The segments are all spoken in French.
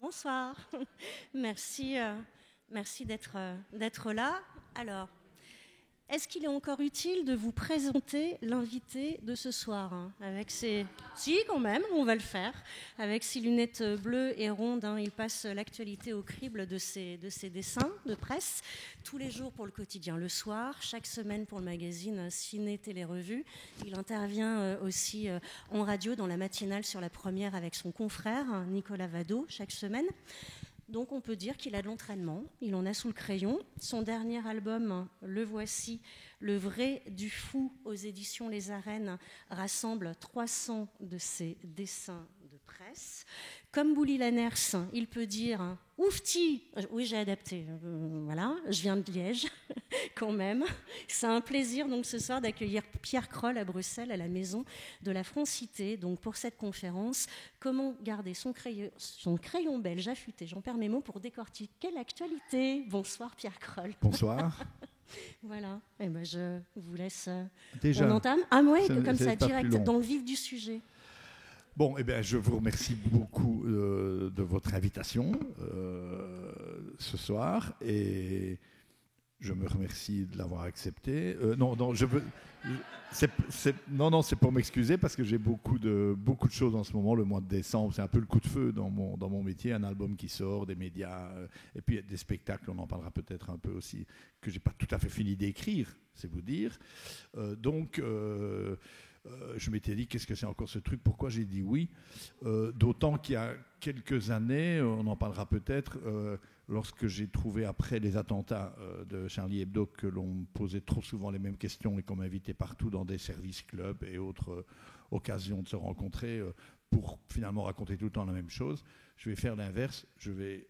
Bonsoir. Merci, merci d'être là. Alors, est-ce qu'il est encore utile de vous présenter l'invité de ce soir avec ses... Si, quand même, on va le faire. Avec ses lunettes bleues et rondes, il passe l'actualité au crible de ses dessins de presse, tous les jours pour le quotidien le soir, chaque semaine pour le magazine Ciné Télé Revue. Il intervient aussi en radio dans la matinale sur la première avec son confrère Nicolas Vado chaque semaine. Donc on peut dire qu'il a de l'entraînement, il en a sous le crayon. Son dernier album, le voici, Le Vrai du Fou, aux éditions Les Arènes, rassemble 300 de ses dessins de presse. Comme Bouli Lanners, il peut dire « Oufti !» Oui, j'ai adapté, voilà, je viens de Liège, quand même. C'est un plaisir donc ce soir d'accueillir Pierre Kroll à Bruxelles, à la Maison de la Francité, donc pour cette conférence. Comment garder son crayon belge affûté, j'en perds mes mots, pour décortiquer l'actualité. Bonsoir Pierre Kroll. Bonsoir. Voilà, et ben je vous laisse. Déjà, on entame. Ah ouais, comme ça, pas direct dans le vif du sujet. Bon, eh bien, je vous remercie beaucoup de votre invitation ce soir et je me remercie de l'avoir accepté. Non, je veux. C'est pour m'excuser parce que j'ai beaucoup de choses en ce moment. Le mois de décembre, c'est un peu le coup de feu dans mon métier. Un album qui sort, des médias, et puis des spectacles. On en parlera peut-être un peu aussi, que j'ai pas tout à fait fini d'écrire, c'est vous dire. Je m'étais dit, qu'est-ce que c'est encore ce truc? Pourquoi j'ai dit oui? D'autant qu'il y a quelques années, on en parlera peut-être, lorsque j'ai trouvé après les attentats de Charlie Hebdo que l'on me posait trop souvent les mêmes questions et qu'on m'invitait partout dans des services clubs et autres occasions de se rencontrer pour finalement raconter tout le temps la même chose, je vais faire l'inverse. Je vais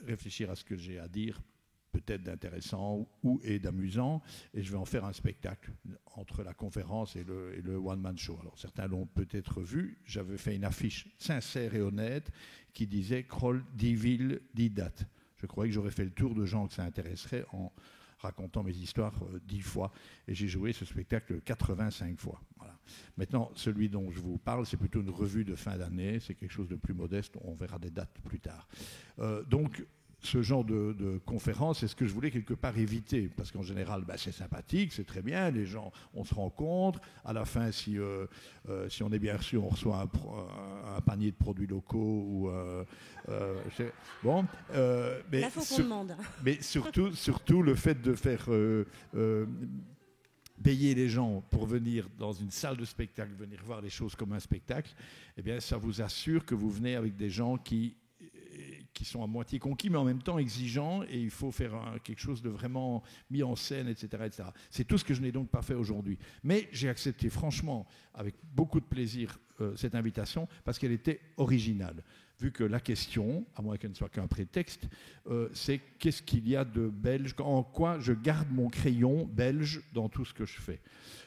réfléchir à ce que j'ai à dire, peut-être d'intéressant et d'amusant, et je vais en faire un spectacle entre la conférence et le one-man show. Alors certains l'ont peut-être vu, j'avais fait une affiche sincère et honnête qui disait « Kroll, 10 villes, 10 dates ». Je croyais que j'aurais fait le tour de gens que ça intéresserait en racontant mes histoires 10 fois, et j'ai joué ce spectacle 85 fois. Voilà. Maintenant, celui dont je vous parle, c'est plutôt une revue de fin d'année, c'est quelque chose de plus modeste, on verra des dates plus tard. Donc, ce genre de conférence, c'est ce que je voulais quelque part éviter, parce qu'en général, c'est sympathique, c'est très bien, les gens, on se rencontre, à la fin, si on est bien reçu, on reçoit un panier de produits locaux, ou bon. Mais là, faut qu'on demande. Mais surtout, le fait de faire payer les gens pour venir dans une salle de spectacle, venir voir les choses comme un spectacle, eh bien, ça vous assure que vous venez avec des gens qui sont à moitié conquis, mais en même temps exigeants, et il faut faire quelque chose de vraiment mis en scène, etc. etc. C'est tout ce que je n'ai donc pas fait aujourd'hui. Mais j'ai accepté franchement, avec beaucoup de plaisir, cette invitation, parce qu'elle était originale. Vu que la question, à moins qu'elle ne soit qu'un prétexte, c'est qu'est-ce qu'il y a de belge, en quoi je garde mon crayon belge dans tout ce que je fais.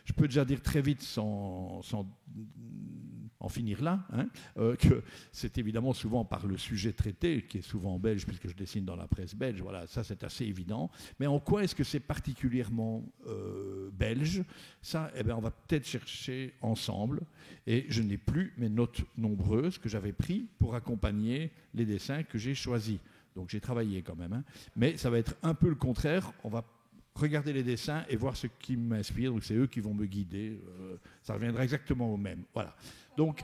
Je peux déjà dire très vite, sans en finir là, que c'est évidemment souvent par le sujet traité, qui est souvent belge, puisque je dessine dans la presse belge, voilà, ça c'est assez évident. Mais en quoi est-ce que c'est particulièrement belge? Ça, on va peut-être chercher ensemble. Et je n'ai plus mes notes nombreuses que j'avais prises pour accompagner les dessins que j'ai choisis. Donc j'ai travaillé quand même. Mais ça va être un peu le contraire. On va regarder les dessins et voir ce qui m'inspire. Donc c'est eux qui vont me guider. Ça reviendra exactement au même. Voilà. Donc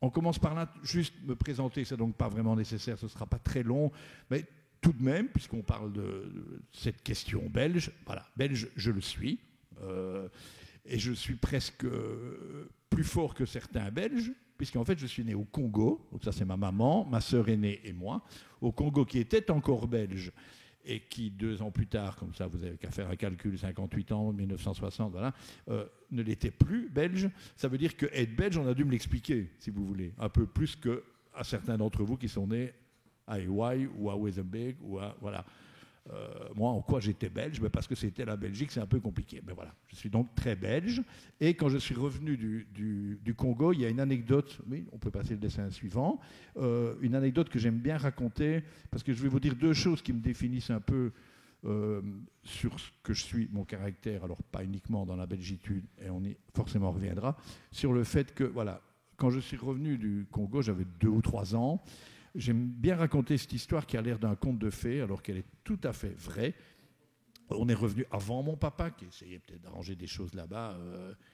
on commence par là. Juste me présenter, c'est donc pas vraiment nécessaire. Ce ne sera pas très long. Mais tout de même, puisqu'on parle de cette question belge, voilà, belge, je le suis. Et je suis presque plus fort que certains Belges, puisqu'en fait je suis né au Congo, donc ça c'est ma maman, ma sœur aînée et moi, au Congo qui était encore belge, et qui 2 ans plus tard, comme ça vous n'avez qu'à faire un calcul, 58 ans, 1960, voilà, ne l'était plus belge. Ça veut dire qu'être belge, on a dû me l'expliquer, si vous voulez, un peu plus qu'à certains d'entre vous qui sont nés à Hawaï ou à Mozambique, ou à... Voilà. Moi, en quoi j'étais belge? Parce que c'était la Belgique, c'est un peu compliqué. Mais voilà, je suis donc très belge. Et quand je suis revenu du Congo, il y a une anecdote, oui, on peut passer le dessin suivant, une anecdote que j'aime bien raconter, parce que je vais vous dire 2 choses qui me définissent un peu sur ce que je suis, mon caractère, alors pas uniquement dans la belgitude, et on y forcément reviendra, sur le fait que, voilà, quand je suis revenu du Congo, j'avais 2 ou 3 ans, J'aime bien raconter cette histoire qui a l'air d'un conte de fées, alors qu'elle est tout à fait vraie. On est revenu avant mon papa, qui essayait peut-être d'arranger des choses là-bas.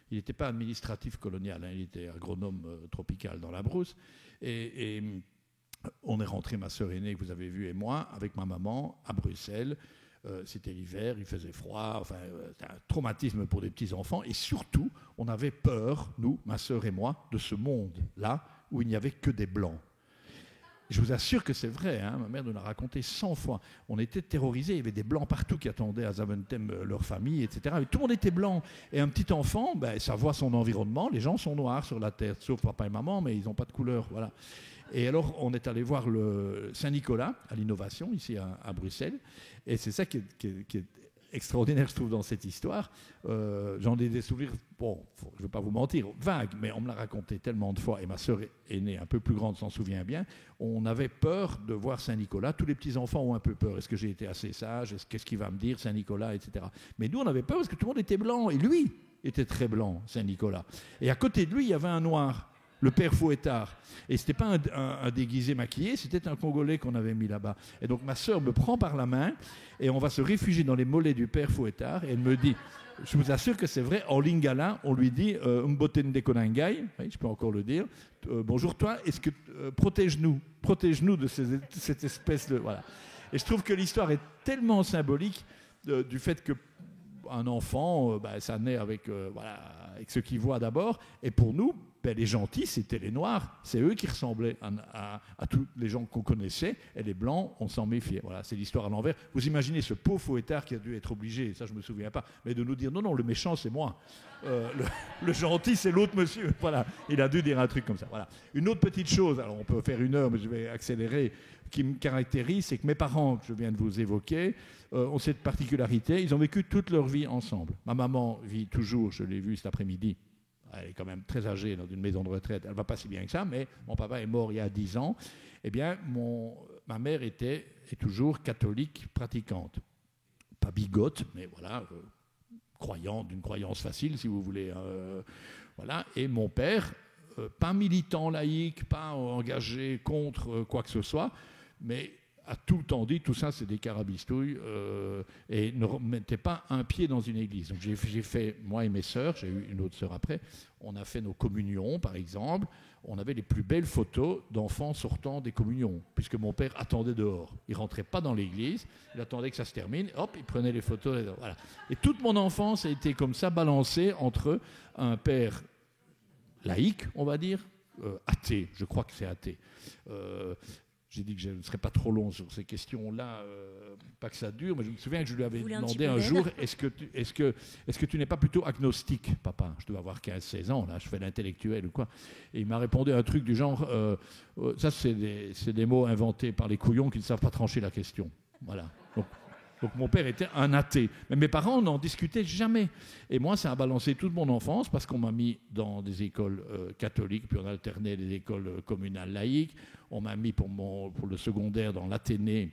Il n'était pas administratif colonial, il était agronome tropical dans la brousse. Et on est rentré, ma sœur aînée, que vous avez vue, et moi, avec ma maman, à Bruxelles. C'était l'hiver, il faisait froid, c'était un traumatisme pour des petits-enfants. Et surtout, on avait peur, nous, ma sœur et moi, de ce monde-là, où il n'y avait que des Blancs. Je vous assure que c'est vrai, ma mère nous l'a raconté 100 fois. On était terrorisés, il y avait des Blancs partout qui attendaient à Zaventem leur famille, etc. Et tout le monde était blanc. Et un petit enfant, ça voit son environnement, les gens sont noirs sur la terre, sauf papa et maman, mais ils n'ont pas de couleur. Voilà. Et alors, on est allé voir le Saint-Nicolas à l'Innovation, ici à Bruxelles. Et c'est ça qui est extraordinaire, je trouve, dans cette histoire. J'en ai des souvenirs, bon, je ne veux pas vous mentir, vagues, mais on me l'a raconté tellement de fois, et ma sœur aînée, un peu plus grande, s'en souvient bien. On avait peur de voir Saint-Nicolas. Tous les petits-enfants ont un peu peur. Est-ce que j'ai été assez sage? Qu'est-ce qu'il va me dire, Saint-Nicolas, etc. Mais nous, on avait peur parce que tout le monde était blanc. Et lui était très blanc, Saint-Nicolas. Et à côté de lui, il y avait un noir, le père Fouettard. Et ce n'était pas un déguisé maquillé, c'était un Congolais qu'on avait mis là-bas. Et donc ma sœur me prend par la main et on va se réfugier dans les mollets du père Fouettard. Et elle me dit, je vous assure que c'est vrai, en lingala, on lui dit Mbotende Konangai, oui, je peux encore le dire, bonjour toi, protège-nous de cette espèce de... Voilà. Et je trouve que l'histoire est tellement symbolique du fait que un enfant, ça naît avec ce qu'il voit d'abord. Et pour nous, les gentils, c'était les Noirs. C'est eux qui ressemblaient à tous les gens qu'on connaissait. Et les Blancs, on s'en méfiait. Voilà, c'est l'histoire à l'envers. Vous imaginez ce pauvre Fouettard qui a dû être obligé, ça je ne me souviens pas, mais de nous dire non, le méchant, c'est moi. Le gentil, c'est l'autre monsieur. Voilà, il a dû dire un truc comme ça. Voilà. Une autre petite chose, alors on peut faire 1 heure, mais je vais accélérer, qui me caractérise, c'est que mes parents, que je viens de vous évoquer, ont cette particularité, ils ont vécu toute leur vie ensemble. Ma maman vit toujours, je l'ai vue cet après-midi, elle est quand même très âgée dans une maison de retraite, elle ne va pas si bien que ça, mais mon papa est mort il y a 10 ans. Eh bien, ma mère est toujours catholique pratiquante. Pas bigote, mais voilà, croyant, d'une croyance facile, si vous voulez. Voilà. Et mon père, pas militant laïque, pas engagé contre quoi que ce soit, mais a tout le temps dit, tout ça c'est des carabistouilles, et ne mettez pas un pied dans une église. Donc j'ai fait, moi et mes sœurs, j'ai eu une autre sœur après, on a fait nos communions par exemple, on avait les plus belles photos d'enfants sortant des communions, puisque mon père attendait dehors. Il ne rentrait pas dans l'église, il attendait que ça se termine, hop, il prenait les photos, voilà. Et toute mon enfance a été comme ça, balancée entre un père laïque, on va dire, athée, je crois que c'est athée, j'ai dit que je ne serais pas trop long sur ces questions-là, pas que ça dure, mais je me souviens que je lui avais demandé un jour, est-ce que tu n'es pas plutôt agnostique, papa? Je devais avoir 15-16 ans, là, je fais l'intellectuel ou quoi. Et il m'a répondu un truc du genre, ça c'est des mots inventés par les couillons qui ne savent pas trancher la question. Voilà. Donc mon père était un athée. Mais mes parents n'en discutaient jamais. Et moi, ça a balancé toute mon enfance parce qu'on m'a mis dans des écoles catholiques, puis on alternait les écoles communales laïques. On m'a mis pour le secondaire dans l'Athénée,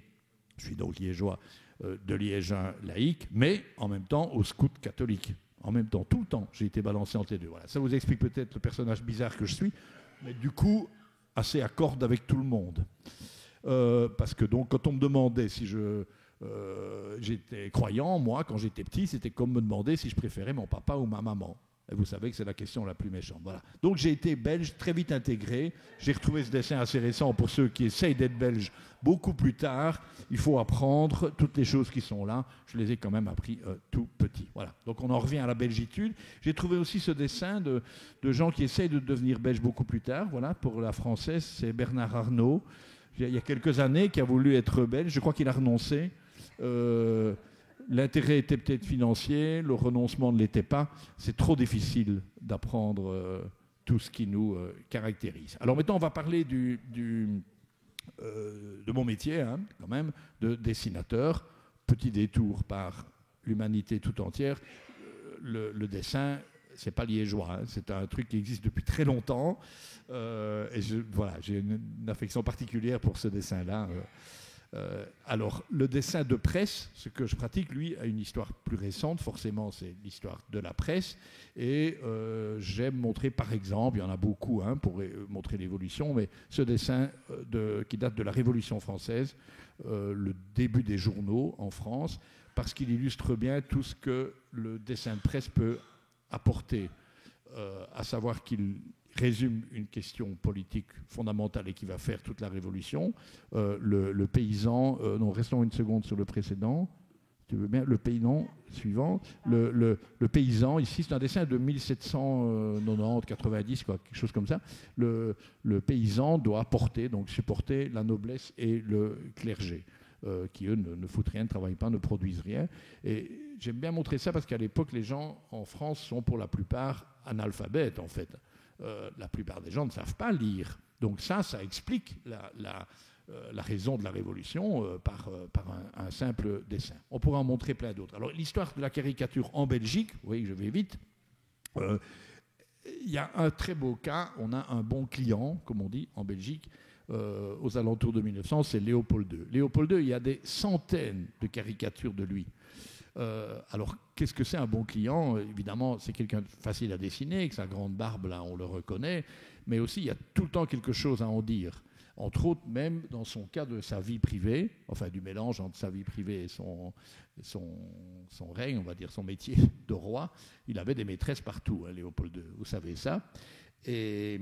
je suis donc liégeois, de Liégeun laïque, mais en même temps au scout catholique. En même temps, tout le temps, j'ai été balancé entre les deux. Voilà. Ça vous explique peut-être le personnage bizarre que je suis, mais du coup, assez à corde avec tout le monde. Parce que donc, quand on me demandait si j'étais croyant, moi, quand j'étais petit, c'était comme me demander si je préférais mon papa ou ma maman. Et vous savez que c'est la question la plus méchante. Voilà. Donc j'ai été belge, très vite intégré. J'ai retrouvé ce dessin assez récent pour ceux qui essayent d'être belges beaucoup plus tard. Il faut apprendre toutes les choses qui sont là. Je les ai quand même appris tout petit. Voilà. Donc on en revient à la belgitude. J'ai trouvé aussi ce dessin de gens qui essayent de devenir belges beaucoup plus tard. Voilà. Pour la française, c'est Bernard Arnault, il y a quelques années, qui a voulu être belge. Je crois qu'il a renoncé. L'intérêt était peut-être financier, le renoncement ne l'était pas. C'est trop difficile d'apprendre tout ce qui nous caractérise. Alors maintenant, on va parler de mon métier, quand même, de dessinateur. Petit détour par l'humanité tout entière. Le dessin, c'est pas liégeois, c'est un truc qui existe depuis très longtemps. Et j'ai une affection particulière pour ce dessin-là. Alors, le dessin de presse, ce que je pratique, lui, a une histoire plus récente. Forcément, c'est l'histoire de la presse. Et j'aime montrer, par exemple, il y en a beaucoup pour montrer l'évolution, mais ce dessin qui date de la Révolution française, le début des journaux en France, parce qu'il illustre bien tout ce que le dessin de presse peut apporter, à savoir qu'il résume une question politique fondamentale et qui va faire toute la révolution. Le paysan, non, restons une seconde sur le précédent, si tu veux bien, le paysan suivant, le paysan, ici c'est un dessin de 1790-90, quoi, quelque chose comme ça. Le paysan doit supporter la noblesse et le clergé, qui eux ne foutent rien, ne travaillent pas, ne produisent rien. Et j'aime bien montrer ça parce qu'à l'époque, les gens en France sont pour la plupart analphabètes, en fait. La plupart des gens ne savent pas lire. Donc ça explique la raison de la Révolution par un simple dessin. On pourra en montrer plein d'autres. Alors l'histoire de la caricature en Belgique, oui, je vais vite, il y a un très beau cas, on a un bon client, comme on dit, en Belgique, aux alentours de 1900, c'est Léopold II. Léopold II, il y a des centaines de caricatures de lui. Alors, qu'est-ce que c'est un bon client? Évidemment, c'est quelqu'un de facile à dessiner, avec sa grande barbe, là, on le reconnaît, mais aussi, il y a tout le temps quelque chose à en dire. Entre autres, même dans son cas de sa vie privée, enfin du mélange entre sa vie privée et son règne, on va dire son métier de roi, il avait des maîtresses partout, Léopold II, vous savez ça. Et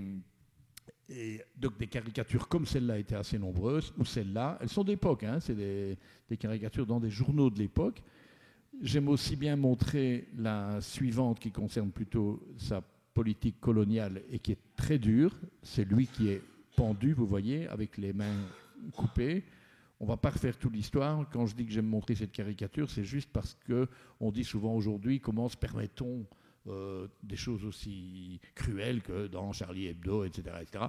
donc des caricatures comme celle-là étaient assez nombreuses, ou celles-là, elles sont d'époque, c'est des caricatures dans des journaux de l'époque. J'aime aussi bien montrer la suivante qui concerne plutôt sa politique coloniale et qui est très dure. C'est lui qui est pendu, vous voyez, avec les mains coupées. On ne va pas refaire toute l'histoire. Quand je dis que j'aime montrer cette caricature, c'est juste parce qu'on dit souvent aujourd'hui comment se permet-on des choses aussi cruelles que dans Charlie Hebdo, etc. etc.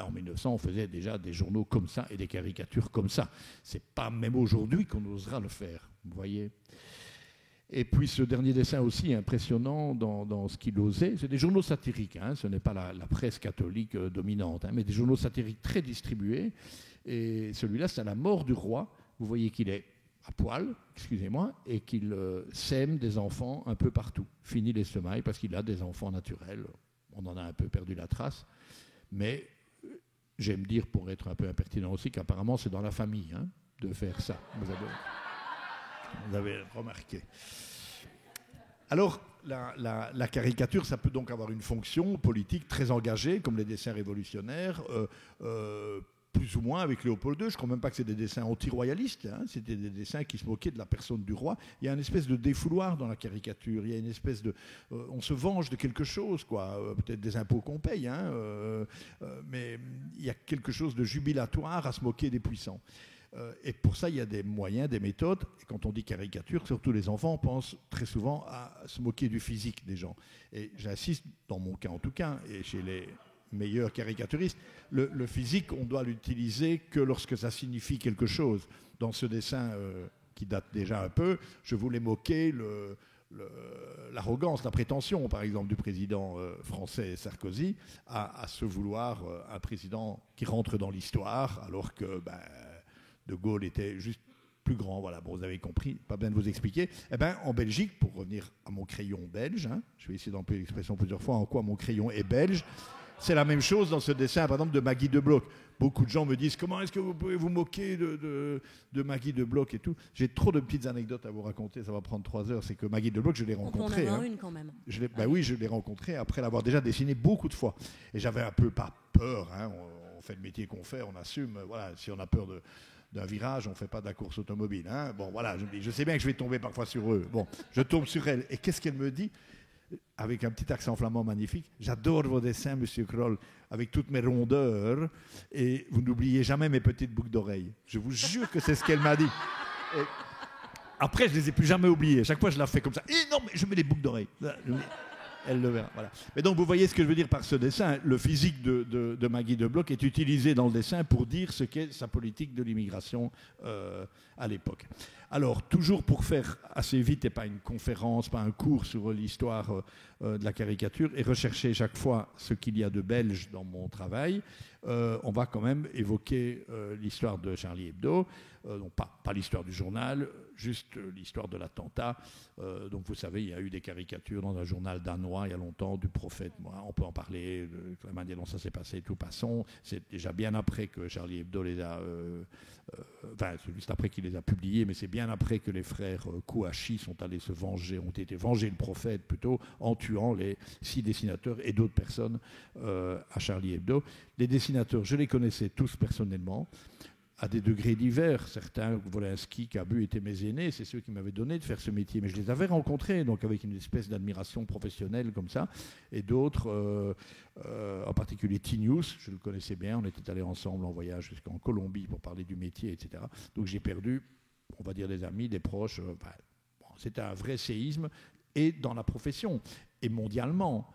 En 1900, on faisait déjà des journaux comme ça et des caricatures comme ça. Ce n'est pas même aujourd'hui qu'on osera le faire, vous voyez. Et puis ce dernier dessin aussi impressionnant dans ce qu'il osait, c'est des journaux satiriques, ce n'est pas la presse catholique dominante, mais des journaux satiriques très distribués. Et celui-là, c'est à la mort du roi. Vous voyez qu'il est à poil, excusez-moi, et qu'il sème des enfants un peu partout. Fini les semailles parce qu'il a des enfants naturels. On en a un peu perdu la trace. Mais j'aime dire, pour être un peu impertinent aussi, qu'apparemment c'est dans la famille de faire ça. Vous avez remarqué. Alors, la caricature, ça peut donc avoir une fonction politique très engagée, comme les dessins révolutionnaires, plus ou moins avec Léopold II. Je ne crois même pas que c'est des dessins anti-royalistes, c'était des dessins qui se moquaient de la personne du roi. Il y a une espèce de défouloir dans la caricature, il y a une espèce de... on se venge de quelque chose, peut-être des impôts qu'on paye, mais il y a quelque chose de jubilatoire à se moquer des puissants. Et pour ça, il y a des moyens, des méthodes. Et quand on dit caricature, surtout les enfants pensent très souvent à se moquer du physique des gens. Et j'insiste, dans mon cas en tout cas, et chez les meilleurs caricaturistes, le physique, on doit l'utiliser que lorsque ça signifie quelque chose. Dans ce dessin qui date déjà un peu, je voulais moquer l'arrogance, la prétention, par exemple, du président français Sarkozy à se vouloir un président qui rentre dans l'histoire, alors que... De Gaulle était juste plus grand, voilà, bon, vous avez compris, pas besoin de vous expliquer. En Belgique, pour revenir à mon crayon belge, je vais essayer d'employer l'expression plusieurs fois, en quoi mon crayon est belge, c'est la même chose dans ce dessin, par exemple, de Maggie de Bloch. Beaucoup de gens me disent, comment est-ce que vous pouvez vous moquer de Maggie de Bloch et tout. J'ai trop de petites anecdotes à vous raconter, ça va prendre 3 heures. C'est que Maggie de Bloch, je l'ai rencontrée. On en a une quand même. Oui, je l'ai rencontrée après l'avoir déjà dessiné beaucoup de fois. Et j'avais un peu pas peur, on fait le métier qu'on fait, on assume, voilà, si on a peur d'un virage, on ne fait pas de la course automobile. Bon, voilà, je sais bien que je vais tomber parfois sur eux. Bon, je tombe sur elle. Et qu'est-ce qu'elle me dit? Avec un petit accent flamand magnifique. J'adore vos dessins, Monsieur Kroll, avec toutes mes rondeurs. Et vous n'oubliez jamais mes petites boucles d'oreilles. Je vous jure que c'est ce qu'elle m'a dit. Et après, je ne les ai plus jamais oubliées. Chaque fois, je la fais comme ça. Et non, mais je mets des boucles d'oreilles. Elle le verra, voilà. Mais donc, vous voyez ce que je veux dire par ce dessin. Le physique de Maggie de Bloch est utilisé dans le dessin pour dire ce qu'est sa politique de l'immigration à l'époque. Alors, toujours pour faire assez vite, et pas une conférence, pas un cours sur l'histoire de la caricature, et rechercher chaque fois ce qu'il y a de belge dans mon travail, on va quand même évoquer l'histoire de Charlie Hebdo, donc pas l'histoire du journal, juste l'histoire de l'attentat. Donc vous savez, il y a eu des caricatures dans un journal danois il y a longtemps du prophète. On peut en parler, de la manière dont ça s'est passé, tout passons. C'est déjà bien après que Charlie Hebdo les a... enfin, c'est juste après qu'il les a publiés, mais c'est bien après que les frères Kouachi sont allés se venger, ont été venger le prophète plutôt, en tuant les 6 dessinateurs et d'autres personnes à Charlie Hebdo. Les dessinateurs, je les connaissais tous personnellement, à des degrés divers. Certains, Wolinski, Cabu, étaient mes aînés, c'est ceux qui m'avaient donné de faire ce métier, mais je les avais rencontrés, donc avec une espèce d'admiration professionnelle comme ça, et d'autres, en particulier Tinius, je le connaissais bien, on était allés ensemble en voyage jusqu'en Colombie pour parler du métier, etc. Donc j'ai perdu, on va dire, des amis, des proches, c'était un vrai séisme, et dans la profession, et mondialement.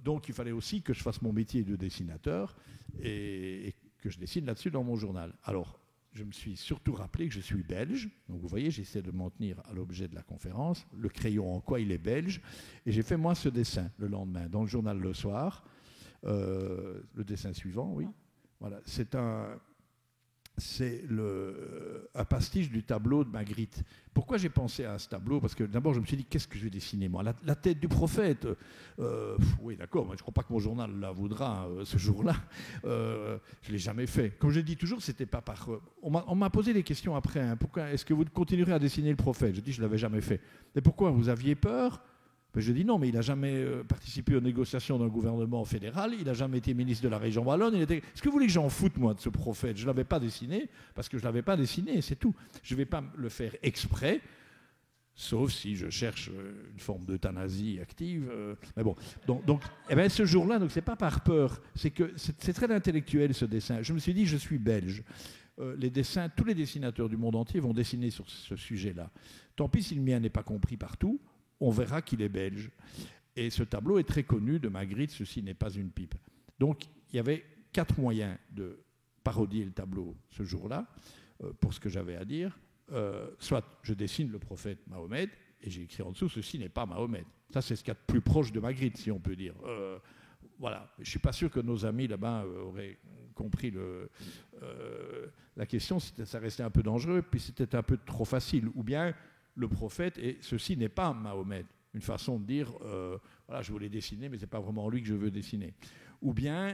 Donc il fallait aussi que je fasse mon métier de dessinateur, et que je dessine là-dessus dans mon journal. Alors, je me suis surtout rappelé que je suis belge. Donc, vous voyez, j'essaie de m'en tenir à l'objet de la conférence. Le crayon, en quoi il est belge. Et j'ai fait, moi, ce dessin le lendemain, dans le journal Le Soir. Le dessin suivant, oui. Voilà, c'est un pastiche du tableau de Magritte. Pourquoi j'ai pensé à ce tableau? Parce que d'abord, je me suis dit, qu'est-ce que je vais dessiner, moi? La tête du prophète. Oui, d'accord, mais je ne crois pas que mon journal la voudra ce jour-là. Je ne l'ai jamais fait. Comme je dis toujours, c'était pas par... On m'a posé des questions après. Hein. Pourquoi est-ce que vous continuerez à dessiner le prophète? Je dis, je ne l'avais jamais fait. Mais pourquoi? Vous aviez peur? Je dis non, mais il n'a jamais participé aux négociations d'un gouvernement fédéral, il n'a jamais été ministre de la région wallonne. Est-ce que vous voulez que j'en foute, moi, de ce prophète? Je ne l'avais pas dessiné, parce que je ne l'avais pas dessiné, c'est tout. Je ne vais pas le faire exprès, sauf si je cherche une forme d'euthanasie active. Mais bon, donc eh ben, ce jour-là, ce n'est pas par peur, c'est que c'est très intellectuel, ce dessin. Je me suis dit, je suis belge. Tous les dessinateurs du monde entier vont dessiner sur ce sujet-là. Tant pis si le mien n'est pas compris partout, on verra qu'il est belge. Et ce tableau est très connu de Magritte, ceci n'est pas une pipe. Donc, il y avait 4 moyens de parodier le tableau ce jour-là, pour ce que j'avais à dire. Soit je dessine le prophète Mahomet, et j'ai écrit en dessous, ceci n'est pas Mahomet. Ça, c'est ce qu'il y a de plus proche de Magritte, si on peut dire. Voilà. Je ne suis pas sûr que nos amis là-bas auraient compris la question. Ça restait un peu dangereux, puis c'était un peu trop facile. Ou bien le prophète, et ceci n'est pas Mahomet. Une façon de dire, voilà, je voulais dessiner, mais ce n'est pas vraiment lui que je veux dessiner. Ou bien,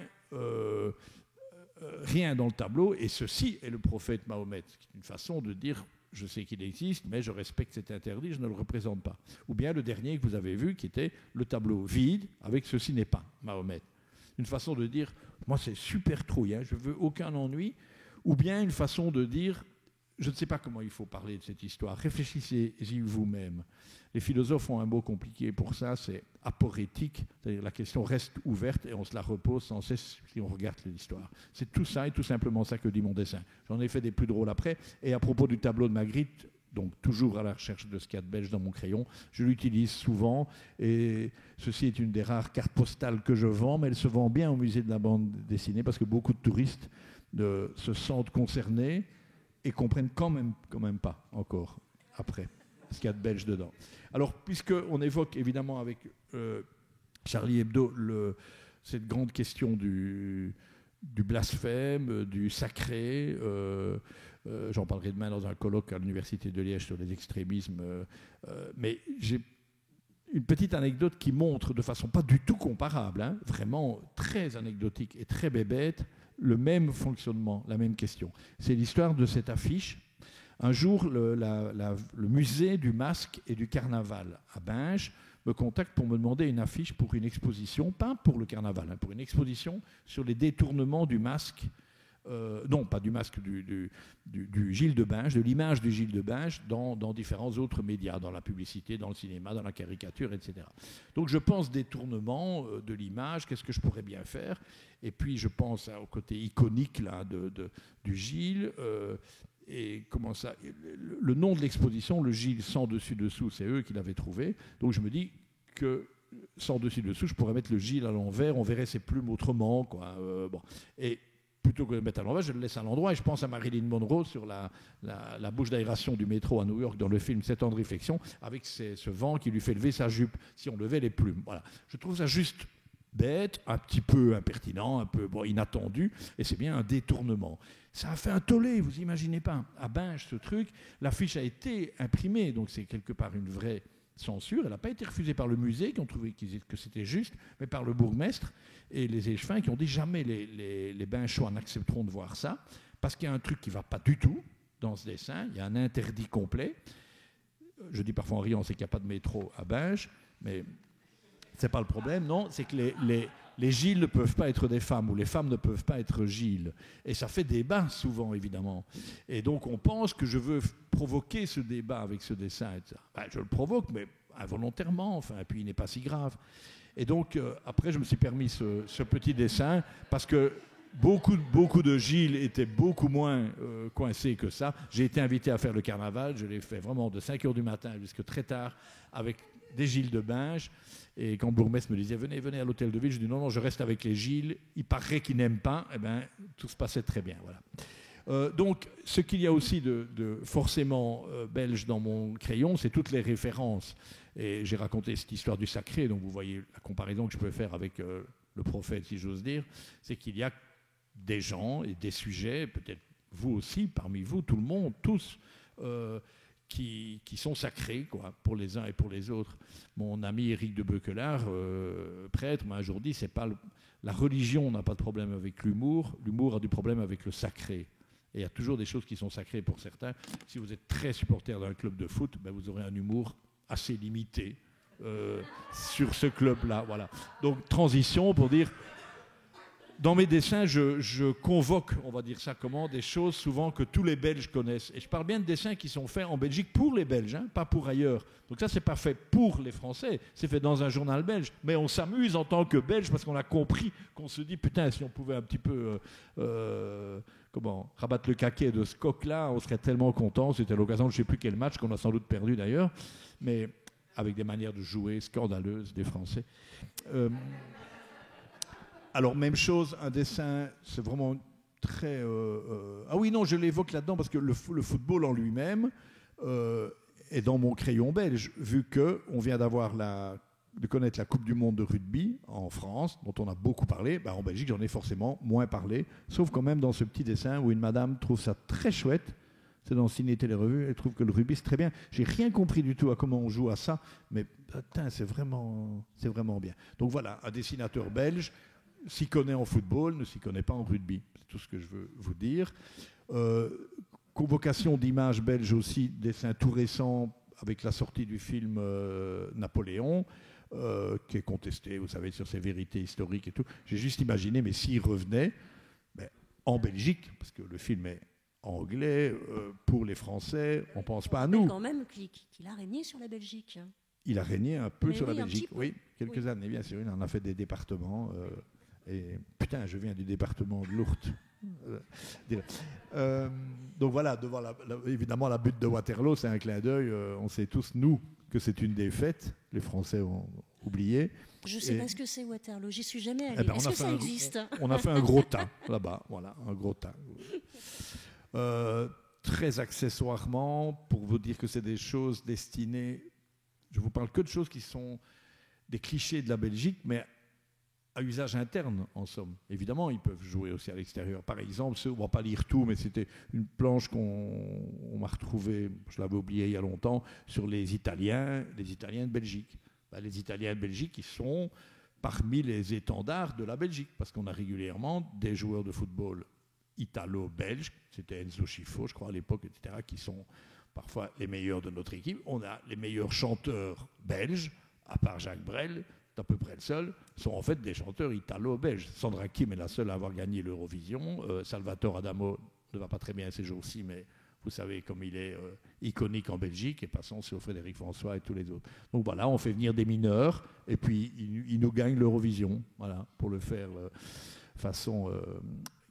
rien dans le tableau, et ceci est le prophète Mahomet. C'est une façon de dire, je sais qu'il existe, mais je respecte cet interdit, je ne le représente pas. Ou bien le dernier que vous avez vu, qui était le tableau vide, avec ceci n'est pas Mahomet. Une façon de dire, moi c'est super trouille, hein, je ne veux aucun ennui. Ou bien une façon de dire, je ne sais pas comment il faut parler de cette histoire. Réfléchissez-y vous-même. Les philosophes ont un mot compliqué pour ça, c'est aporétique, c'est-à-dire la question reste ouverte et on se la repose sans cesse si on regarde l'histoire. C'est tout ça et tout simplement ça que dit mon dessin. J'en ai fait des plus drôles après. Et à propos du tableau de Magritte, donc toujours à la recherche de ce qu'il y a de belge dans mon crayon, je l'utilise souvent et ceci est une des rares cartes postales que je vends, mais elle se vend bien au musée de la bande dessinée parce que beaucoup de touristes se sentent concernés et comprennent quand même pas encore, après, ce qu'il y a de belge dedans. Alors, puisqu'on évoque évidemment avec Charlie Hebdo cette grande question du blasphème, du sacré, j'en parlerai demain dans un colloque à l'Université de Liège sur les extrémismes, mais j'ai une petite anecdote qui montre de façon pas du tout comparable, hein, vraiment très anecdotique et très bébête, le même fonctionnement, la même question. C'est l'histoire de cette affiche. Un jour, le musée du masque et du carnaval à Binche me contacte pour me demander une affiche pour une exposition, pas pour le carnaval, hein, pour une exposition sur les détournements du masque, non pas du masque, du Gilles de Binche, de l'image du Gilles de Binche dans différents autres médias, dans la publicité, dans le cinéma, dans la caricature, etc. Donc je pense détournement de l'image, qu'est-ce que je pourrais bien faire? Et puis je pense au côté iconique là, du Gilles, et comment ça, le nom de l'exposition, le Gilles sans dessus-dessous, c'est eux qui l'avaient trouvé. Donc je me dis que sans dessus-dessous, je pourrais mettre le Gilles à l'envers, on verrait ses plumes autrement, quoi. Bon. Et plutôt que de le mettre à l'envers, je le laisse à l'endroit. Et je pense à Marilyn Monroe sur la bouche d'aération du métro à New York dans le film 7 ans de réflexion, avec ce vent qui lui fait lever sa jupe si on levait les plumes. Voilà. Je trouve ça juste bête, un petit peu impertinent, un peu inattendu, et c'est bien un détournement. Ça a fait un tollé, vous imaginez pas. À Binge, ce truc, l'affiche a été imprimée, donc c'est quelque part une vraie censure. Elle n'a pas été refusée par le musée, qui ont trouvé que c'était juste, mais par le bourgmestre et les échevins qui ont dit jamais les Binchois n'accepteront de voir ça, parce qu'il y a un truc qui ne va pas du tout dans ce dessin, il y a un interdit complet. Je dis parfois en riant, c'est qu'il n'y a pas de métro à Binge, mais c'est pas le problème, non, c'est que les Gilles ne peuvent pas être des femmes, ou les femmes ne peuvent pas être Gilles. Et ça fait débat souvent, évidemment. Et donc on pense que je veux provoquer ce débat avec ce dessin. Ben, je le provoque, mais involontairement, enfin, et puis il n'est pas si grave. Et donc après, je me suis permis ce petit dessin, parce que beaucoup de Gilles étaient beaucoup moins coincés que ça. J'ai été invité à faire le carnaval, je l'ai fait vraiment de 5h du matin jusqu'à très tard, avec des Gilles de Binge. Et quand le bourgmestre me disait venez à l'hôtel de ville, je dis non, je reste avec les Gilles. Il paraît qu'ils n'aiment pas. Eh bien, tout se passait très bien. Voilà. Donc, ce qu'il y a aussi de forcément belge dans mon crayon, c'est toutes les références. Et j'ai raconté cette histoire du sacré, donc vous voyez la comparaison que je peux faire avec le prophète, si j'ose dire, c'est qu'il y a des gens et des sujets, peut-être vous aussi, parmi vous, tout le monde, tous, qui sont sacrés, quoi, pour les uns et pour les autres. Mon ami Éric de Beuquelard, prêtre, m'a un jour dit, c'est pas la religion n'a pas de problème avec l'humour a du problème avec le sacré. Et il y a toujours des choses qui sont sacrées pour certains. Si vous êtes très supporter d'un club de foot, ben vous aurez un humour assez limité sur ce club-là. Voilà. Donc, transition pour dire... Dans mes dessins, je convoque, on va dire ça comment, des choses souvent que tous les Belges connaissent. Et je parle bien de dessins qui sont faits en Belgique pour les Belges, hein, pas pour ailleurs. Donc ça, c'est pas fait pour les Français, c'est fait dans un journal belge. Mais on s'amuse en tant que Belge parce qu'on a compris qu'on se dit, putain, si on pouvait un petit peu rabattre le caquet de ce coq-là, on serait tellement content. C'était l'occasion de je ne sais plus quel match, qu'on a sans doute perdu d'ailleurs, mais avec des manières de jouer scandaleuses des Français. Alors, même chose, un dessin, c'est vraiment très... Ah oui, non, je l'évoque là-dedans parce que le football en lui-même est dans mon crayon belge, vu qu'on vient de connaître la Coupe du Monde de rugby en France, dont on a beaucoup parlé. En Belgique, j'en ai forcément moins parlé, sauf quand même dans ce petit dessin où une madame trouve ça très chouette. C'est dans Ciné Télé Revue, elle trouve que le rugby, c'est très bien. J'ai rien compris du tout à comment on joue à ça, mais putain, c'est vraiment bien. Donc voilà, un dessinateur belge s'y connaît en football, ne s'y connaît pas en rugby. C'est tout ce que je veux vous dire. Convocation d'images belges aussi, dessin tout récent avec la sortie du film Napoléon, qui est contesté, vous savez, sur ses vérités historiques et tout. J'ai juste imaginé, mais s'il revenait en Belgique, parce que le film est anglais, pour les Français, on ne pense pas à nous. Quand même qu'il a régné sur la Belgique. Il a régné un peu sur la Belgique, oui, quelques années, bien sûr. Il en a fait des départements. Et putain, je viens du département de l'Ourthe. Donc voilà, devant évidemment la butte de Waterloo, c'est un clin d'œil. On sait tous, nous, que c'est une défaite. Les Français ont oublié. Je ne sais pas ce que c'est Waterloo, j'y suis jamais allé. Est-ce que ça existe ? On a fait un gros tas là-bas, voilà, un gros tas. Très accessoirement, pour vous dire que c'est des choses destinées... Je vous parle que de choses qui sont des clichés de la Belgique, mais à usage interne, en somme. Évidemment, ils peuvent jouer aussi à l'extérieur. Par exemple, on ne va pas lire tout, mais c'était une planche qu'on m'a retrouvée, je l'avais oublié il y a longtemps, sur les Italiens de Belgique. Les Italiens de Belgique, ils sont parmi les étendards de la Belgique, parce qu'on a régulièrement des joueurs de football italo-belges, c'était Enzo Schifo, je crois, à l'époque, etc., qui sont parfois les meilleurs de notre équipe. On a les meilleurs chanteurs belges, à part Jacques Brel, à peu près le seul, sont en fait des chanteurs italo-belges. Sandra Kim est la seule à avoir gagné l'Eurovision. Salvatore Adamo ne va pas très bien ces jours-ci, mais vous savez comme il est iconique en Belgique, et passons sur Frédéric François et tous les autres. Donc voilà, on fait venir des mineurs, et puis ils nous gagnent l'Eurovision, voilà, pour le faire façon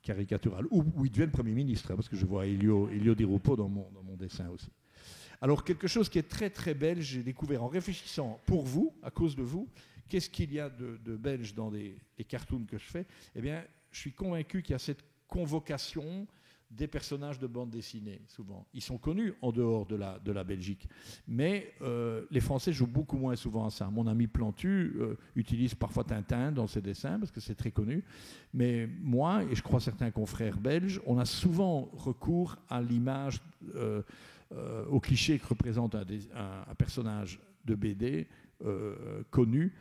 caricaturale. Ou ils deviennent Premier ministre, parce que je vois Elio Di Rupo dans mon dessin aussi. Alors, quelque chose qui est très, très belge, j'ai découvert en réfléchissant pour vous, à cause de vous, Qu'est-ce qu'il y a de belge dans les cartoons que je fais? Eh bien, je suis convaincu qu'il y a cette convocation des personnages de bande dessinée, souvent. Ils sont connus en dehors de la Belgique. Mais les Français jouent beaucoup moins souvent à ça. Mon ami Plantu utilise parfois Tintin dans ses dessins, parce que c'est très connu. Mais moi, et je crois certains confrères belges, on a souvent recours à l'image, au cliché que représente un personnage de BD connu,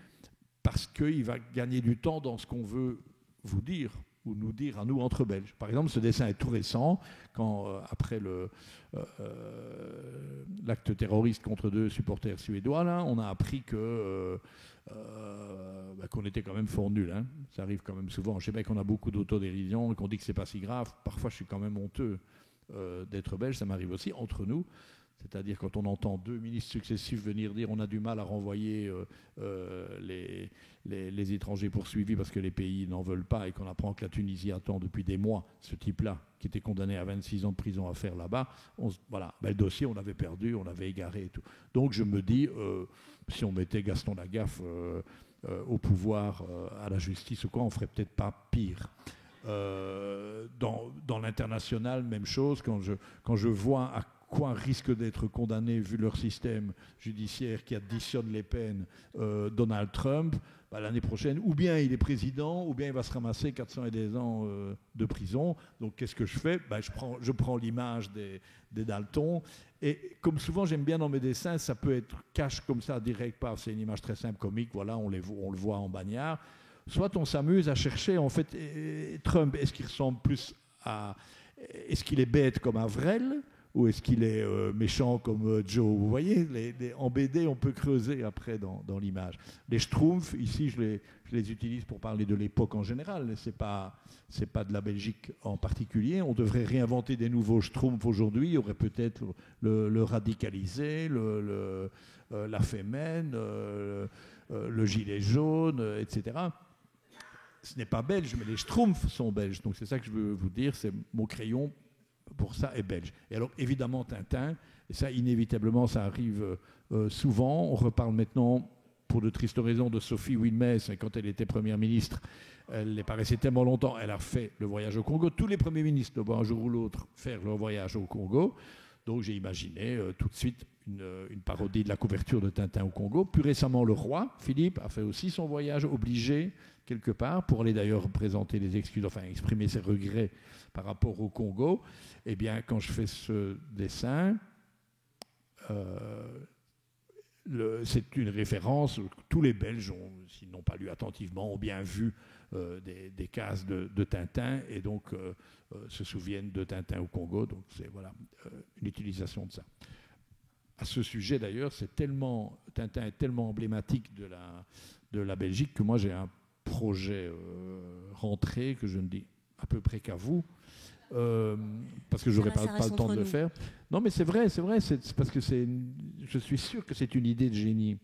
parce qu'il va gagner du temps dans ce qu'on veut vous dire, ou nous dire à nous entre Belges. Par exemple, ce dessin est tout récent, quand après l'acte terroriste contre 2 supporters suédois, là, on a appris qu'on était quand même fort nuls. Hein. Ça arrive quand même souvent. Je sais bien qu'on a beaucoup d'autodérision et qu'on dit que c'est pas si grave. Parfois, je suis quand même honteux d'être belge. Ça m'arrive aussi entre nous. C'est-à-dire quand on entend 2 ministres successifs venir dire on a du mal à renvoyer les étrangers poursuivis parce que les pays n'en veulent pas, et qu'on apprend que la Tunisie attend depuis des mois ce type-là, qui était condamné à 26 ans de prison à faire là-bas, le dossier, on l'avait perdu, on l'avait égaré et tout. Donc je me dis, si on mettait Gaston Lagaffe au pouvoir, à la justice ou quoi, on ferait peut-être pas pire. Dans l'international, même chose, quand je vois à quoi risque d'être condamné, vu leur système judiciaire qui additionne les peines, Donald Trump, l'année prochaine, ou bien il est président, ou bien il va se ramasser 400 et des ans de prison. Donc qu'est-ce que je fais? Je prends l'image des Dalton, et comme souvent j'aime bien dans mes dessins, ça peut être cash comme ça, direct, c'est une image très simple, comique, voilà, on le voit en bagnard. Soit on s'amuse à chercher, en fait, Trump, est-ce qu'il ressemble plus à... Est-ce qu'il est bête comme Avril, ou est-ce qu'il est méchant comme Joe? Vous voyez, en BD, on peut creuser après dans l'image. Les Schtroumpfs, ici, je les utilise pour parler de l'époque en général. C'est pas de la Belgique en particulier. On devrait réinventer des nouveaux Schtroumpfs aujourd'hui. Il y aurait peut-être le radicalisé, la fémène, le gilet jaune, etc. Ce n'est pas belge, mais les Schtroumpfs sont belges. Donc c'est ça que je veux vous dire, c'est mon crayon pour ça est belge. Et alors évidemment Tintin, et ça inévitablement ça arrive souvent, on reparle maintenant pour de tristes raisons de Sophie Wilmès, quand elle était première ministre, elle n'est pas restée tellement longtemps, elle a fait le voyage au Congo. Tous les premiers ministres doivent un jour ou l'autre faire leur voyage au Congo. Donc j'ai imaginé tout de suite une parodie de la couverture de Tintin au Congo. Plus récemment, le roi Philippe a fait aussi son voyage obligé quelque part, pour aller d'ailleurs présenter les excuses, enfin exprimer ses regrets par rapport au Congo. Eh bien, quand je fais ce dessin, c'est une référence. Tous les Belges, s'ils n'ont pas lu attentivement, ont bien vu des cases de Tintin, et donc se souviennent de Tintin au Congo. Donc c'est une utilisation de ça. À ce sujet d'ailleurs, Tintin est tellement emblématique de la Belgique que moi j'ai un projet rentré que je ne dis à peu près qu'à vous, parce que je n'aurais pas le temps de le faire. Non, mais c'est vrai, c'est parce que je suis sûr que c'est une idée de génie.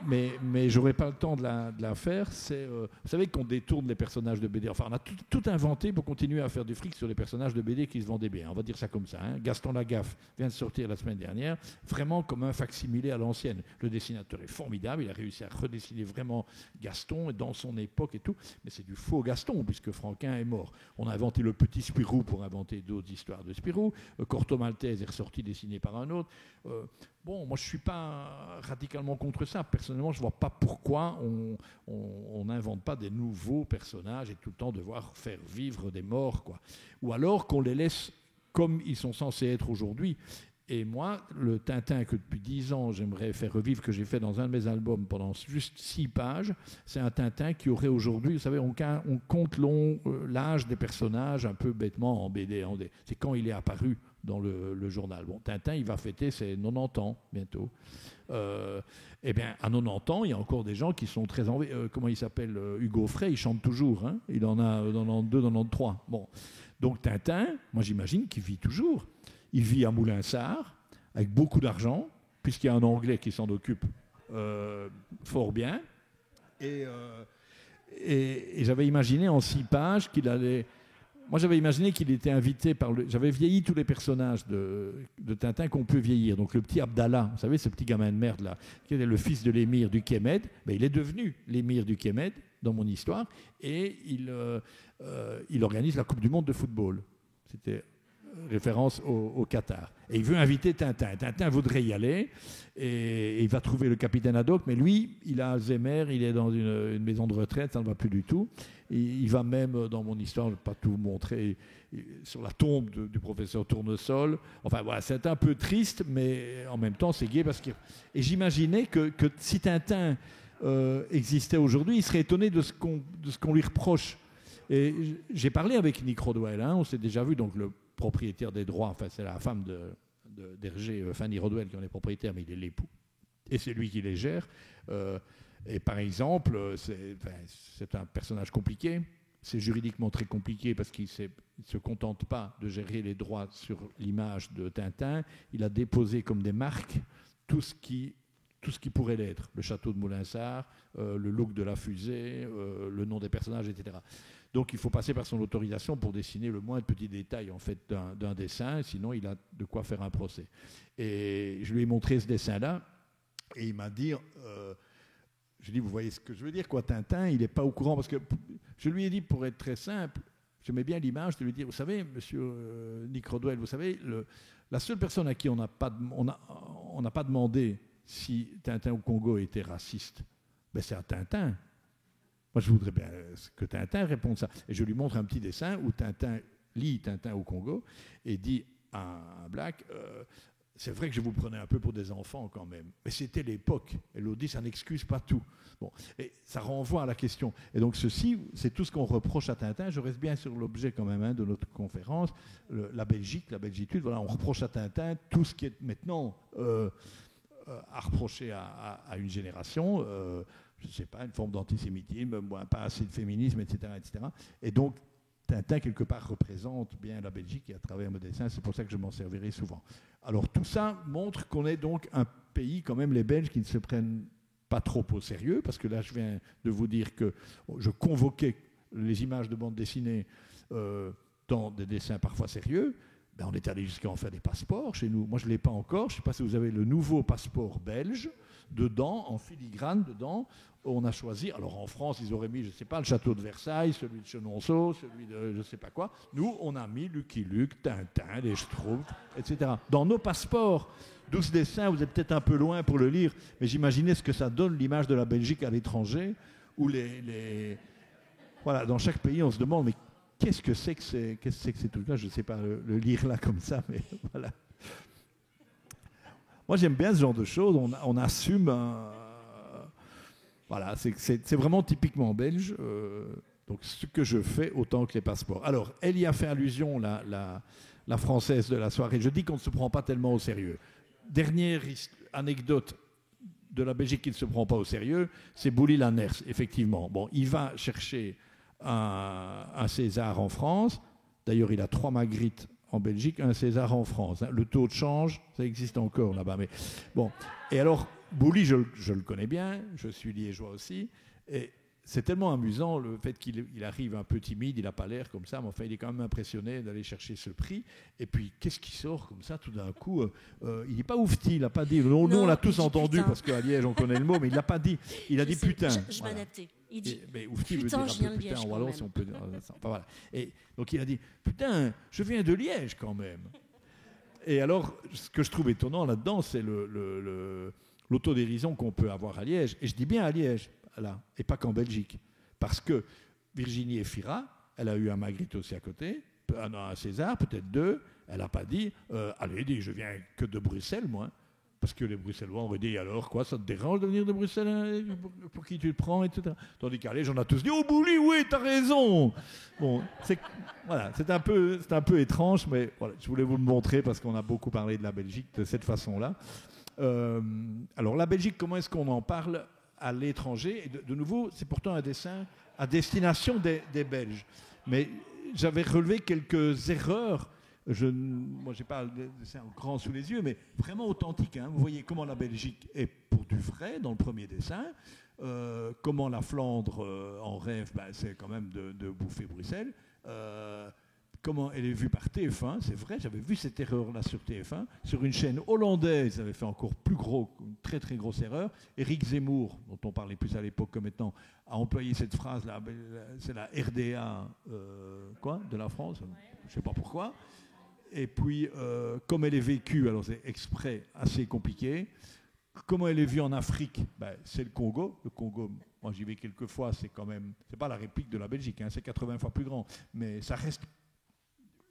Mais j'aurais pas le temps de la faire. Vous savez qu'on détourne les personnages de BD. Enfin, on a tout inventé pour continuer à faire du fric sur les personnages de BD qui se vendaient bien. On va dire ça comme ça. Hein. Gaston Lagaffe vient de sortir la semaine dernière, vraiment comme un facsimilé à l'ancienne. Le dessinateur est formidable. Il a réussi à redessiner vraiment Gaston dans son époque et tout. Mais c'est du faux Gaston, puisque Franquin est mort. On a inventé le petit Spirou pour inventer d'autres histoires de Spirou. Corto Maltese est ressorti dessiné par un autre. Moi, je ne suis pas radicalement contre ça. Personnellement, je ne vois pas pourquoi on n'invente pas des nouveaux personnages et tout le temps devoir faire vivre des morts, quoi. Ou alors qu'on les laisse comme ils sont censés être aujourd'hui. Et moi, le Tintin que depuis 10 ans, j'aimerais faire revivre, que j'ai fait dans un de mes albums pendant juste 6 pages, c'est un Tintin qui aurait aujourd'hui, vous savez, on compte l'âge des personnages un peu bêtement en BD. C'est quand il est apparu dans le journal. Bon, Tintin, il va fêter ses 90 ans bientôt. Eh bien, à 90 ans, il y a encore des gens qui sont très comment il s'appelle, Hugo Frey, il chante toujours. Hein, il en a 92, 93. Bon. Donc Tintin, moi j'imagine qu'il vit toujours. Il vit à Moulinsart, avec beaucoup d'argent, puisqu'il y a un Anglais qui s'en occupe fort bien. Et j'avais imaginé en 6 pages qu'il allait Moi, j'avais imaginé qu'il était invité par le... J'avais vieilli tous les personnages de Tintin qu'on peut vieillir. Donc, le petit Abdallah, vous savez, ce petit gamin de merde, là, qui était le fils de l'émir du Kémed, ben, il est devenu l'émir du Kémed dans mon histoire, et il organise la Coupe du Monde de football. C'était référence au Qatar. Et il veut inviter Tintin. Tintin voudrait y aller, et il va trouver le capitaine Haddock, mais lui, il a Alzheimer, il est dans une maison de retraite, ça ne va plus du tout. Il va même, dans mon histoire, je ne vais pas tout vous montrer, sur la tombe du professeur Tournesol. Enfin, voilà, c'est un peu triste, mais en même temps, c'est gai. Et j'imaginais que si Tintin existait aujourd'hui, il serait étonné de ce qu'on lui reproche. Et j'ai parlé avec Nick Rodwell, hein, on s'est déjà vu, donc le propriétaire des droits, enfin, c'est la femme d'Hergé, Fanny Rodwell, qui en est propriétaire, mais il est l'époux. Et c'est lui qui les gère. Et par exemple, c'est un personnage compliqué, c'est juridiquement très compliqué parce qu'il ne se contente pas de gérer les droits sur l'image de Tintin, il a déposé comme des marques tout ce qui pourrait l'être, le château de Moulinsart, le look de la fusée, le nom des personnages, etc. Donc il faut passer par son autorisation pour dessiner le moindre petit détail en fait, d'un dessin, sinon il a de quoi faire un procès. Et je lui ai montré ce dessin-là, et il m'a dit... je lui ai dit, vous voyez ce que je veux dire, quoi, Tintin, il n'est pas au courant, parce que je lui ai dit, pour être très simple, j'aimais bien l'image de lui dire, vous savez, monsieur Nick Rodwell, vous savez, la seule personne à qui on n'a pas demandé si Tintin au Congo était raciste, ben c'est à Tintin. Moi, je voudrais bien que Tintin réponde ça. Et je lui montre un petit dessin où Tintin lit Tintin au Congo et dit à un black... c'est vrai que je vous prenais un peu pour des enfants quand même, mais c'était l'époque. Elodie, ça n'excuse pas tout. Bon, et ça renvoie à la question. Et donc ceci, c'est tout ce qu'on reproche à Tintin. Je reste bien sur l'objet quand même de notre conférence. La Belgique, la belgitude, voilà, on reproche à Tintin tout ce qui est maintenant à reprocher à une génération. Je ne sais pas, une forme d'antisémitisme, pas assez de féminisme, etc., etc. Et donc, Tintin, quelque part, représente bien la Belgique et à travers mes dessins, c'est pour ça que je m'en servirai souvent. Alors tout ça montre qu'on est donc un pays, quand même, les Belges, qui ne se prennent pas trop au sérieux, parce que là, je viens de vous dire que je convoquais les images de bande dessinée dans des dessins parfois sérieux. Ben, on est allé jusqu'à en faire des passeports chez nous. Moi, je ne l'ai pas encore. Je ne sais pas si vous avez le nouveau passeport belge. Dedans, en filigrane, dedans, on a choisi, alors en France, ils auraient mis, je ne sais pas, le château de Versailles, celui de Chenonceau, celui de je ne sais pas quoi. Nous, on a mis Lucky Luke, Tintin, les Schtroumpfs, etc. Dans nos passeports, 12 dessins, vous êtes peut-être un peu loin pour le lire, mais j'imaginais ce que ça donne, l'image de la Belgique à l'étranger, où voilà, dans chaque pays, on se demande, mais qu'est-ce que c'est que ces trucs-là? Je ne sais pas le lire là comme ça, mais voilà. Moi, j'aime bien ce genre de choses. On assume. Voilà, c'est vraiment typiquement belge. Donc, ce que je fais autant que les passeports. Alors, elle y a fait allusion, la française de la soirée. Je dis qu'on ne se prend pas tellement au sérieux. Dernière anecdote de la Belgique qui ne se prend pas au sérieux, c'est Bouli Lanners, effectivement. Bon, il va chercher un César en France. D'ailleurs, il a 3 Magritte en Belgique, un César en France. Hein. Le taux de change, ça existe encore là-bas. Mais bon. Et alors, Bouli, je le connais bien, je suis liégeois aussi, et c'est tellement amusant le fait qu'il arrive un peu timide, il n'a pas l'air comme ça, mais enfin, il est quand même impressionné d'aller chercher ce prix. Et puis, qu'est-ce qui sort comme ça tout d'un coup il n'est pas oufti, il n'a pas dit. Nous, on l'a tous entendu, putain. Parce qu'à Liège, on connaît le mot, mais il ne l'a pas dit. Il a dit putain. Je m'adaptais. Il dit mais oufti veut putain, dire je viens de putain Liège en wallon, si on peut dire ça. Enfin, voilà. Et donc, il a dit putain, je viens de Liège quand même. Et alors, ce que je trouve étonnant là-dedans, c'est l'autodérision qu'on peut avoir à Liège. Et je dis bien à Liège, là, et pas qu'en Belgique. Parce que Virginie Efira, elle a eu un Magritte aussi à côté, un César, peut-être 2. Elle n'a pas dit, allez, je viens que de Bruxelles, moi. Parce que les Bruxellois auraient dit, alors quoi, ça te dérange de venir de Bruxelles, hein, pour qui tu te prends, etc. Tandis qu'à Liège, on a tous dit, oh Bouli, oui, t'as raison. Bon, voilà, c'est un peu étrange, mais voilà, je voulais vous le montrer parce qu'on a beaucoup parlé de la Belgique de cette façon-là. Alors la Belgique, comment est-ce qu'on en parle à l'étranger? Et de nouveau, c'est pourtant un dessin à destination des Belges. Mais j'avais relevé quelques erreurs. Moi, je n'ai pas le dessin grand sous les yeux, mais vraiment authentique. Hein. Vous voyez comment la Belgique est pour du vrai dans le premier dessin. Comment la Flandre en rêve, c'est quand même de bouffer Bruxelles. comment elle est vue par TF1, c'est vrai, j'avais vu cette erreur-là sur TF1, sur une chaîne hollandaise, ils avaient fait encore plus gros, une très très grosse erreur. Éric Zemmour, dont on parlait plus à l'époque que maintenant, a employé cette phrase-là, c'est la RDA de la France, je ne sais pas pourquoi. Et puis, comme elle est vécue, alors c'est exprès assez compliqué. Comment elle est vue en Afrique, c'est le Congo. Le Congo, moi j'y vais quelques fois, c'est quand même, c'est pas la réplique de la Belgique, hein, c'est 80 fois plus grand, mais ça reste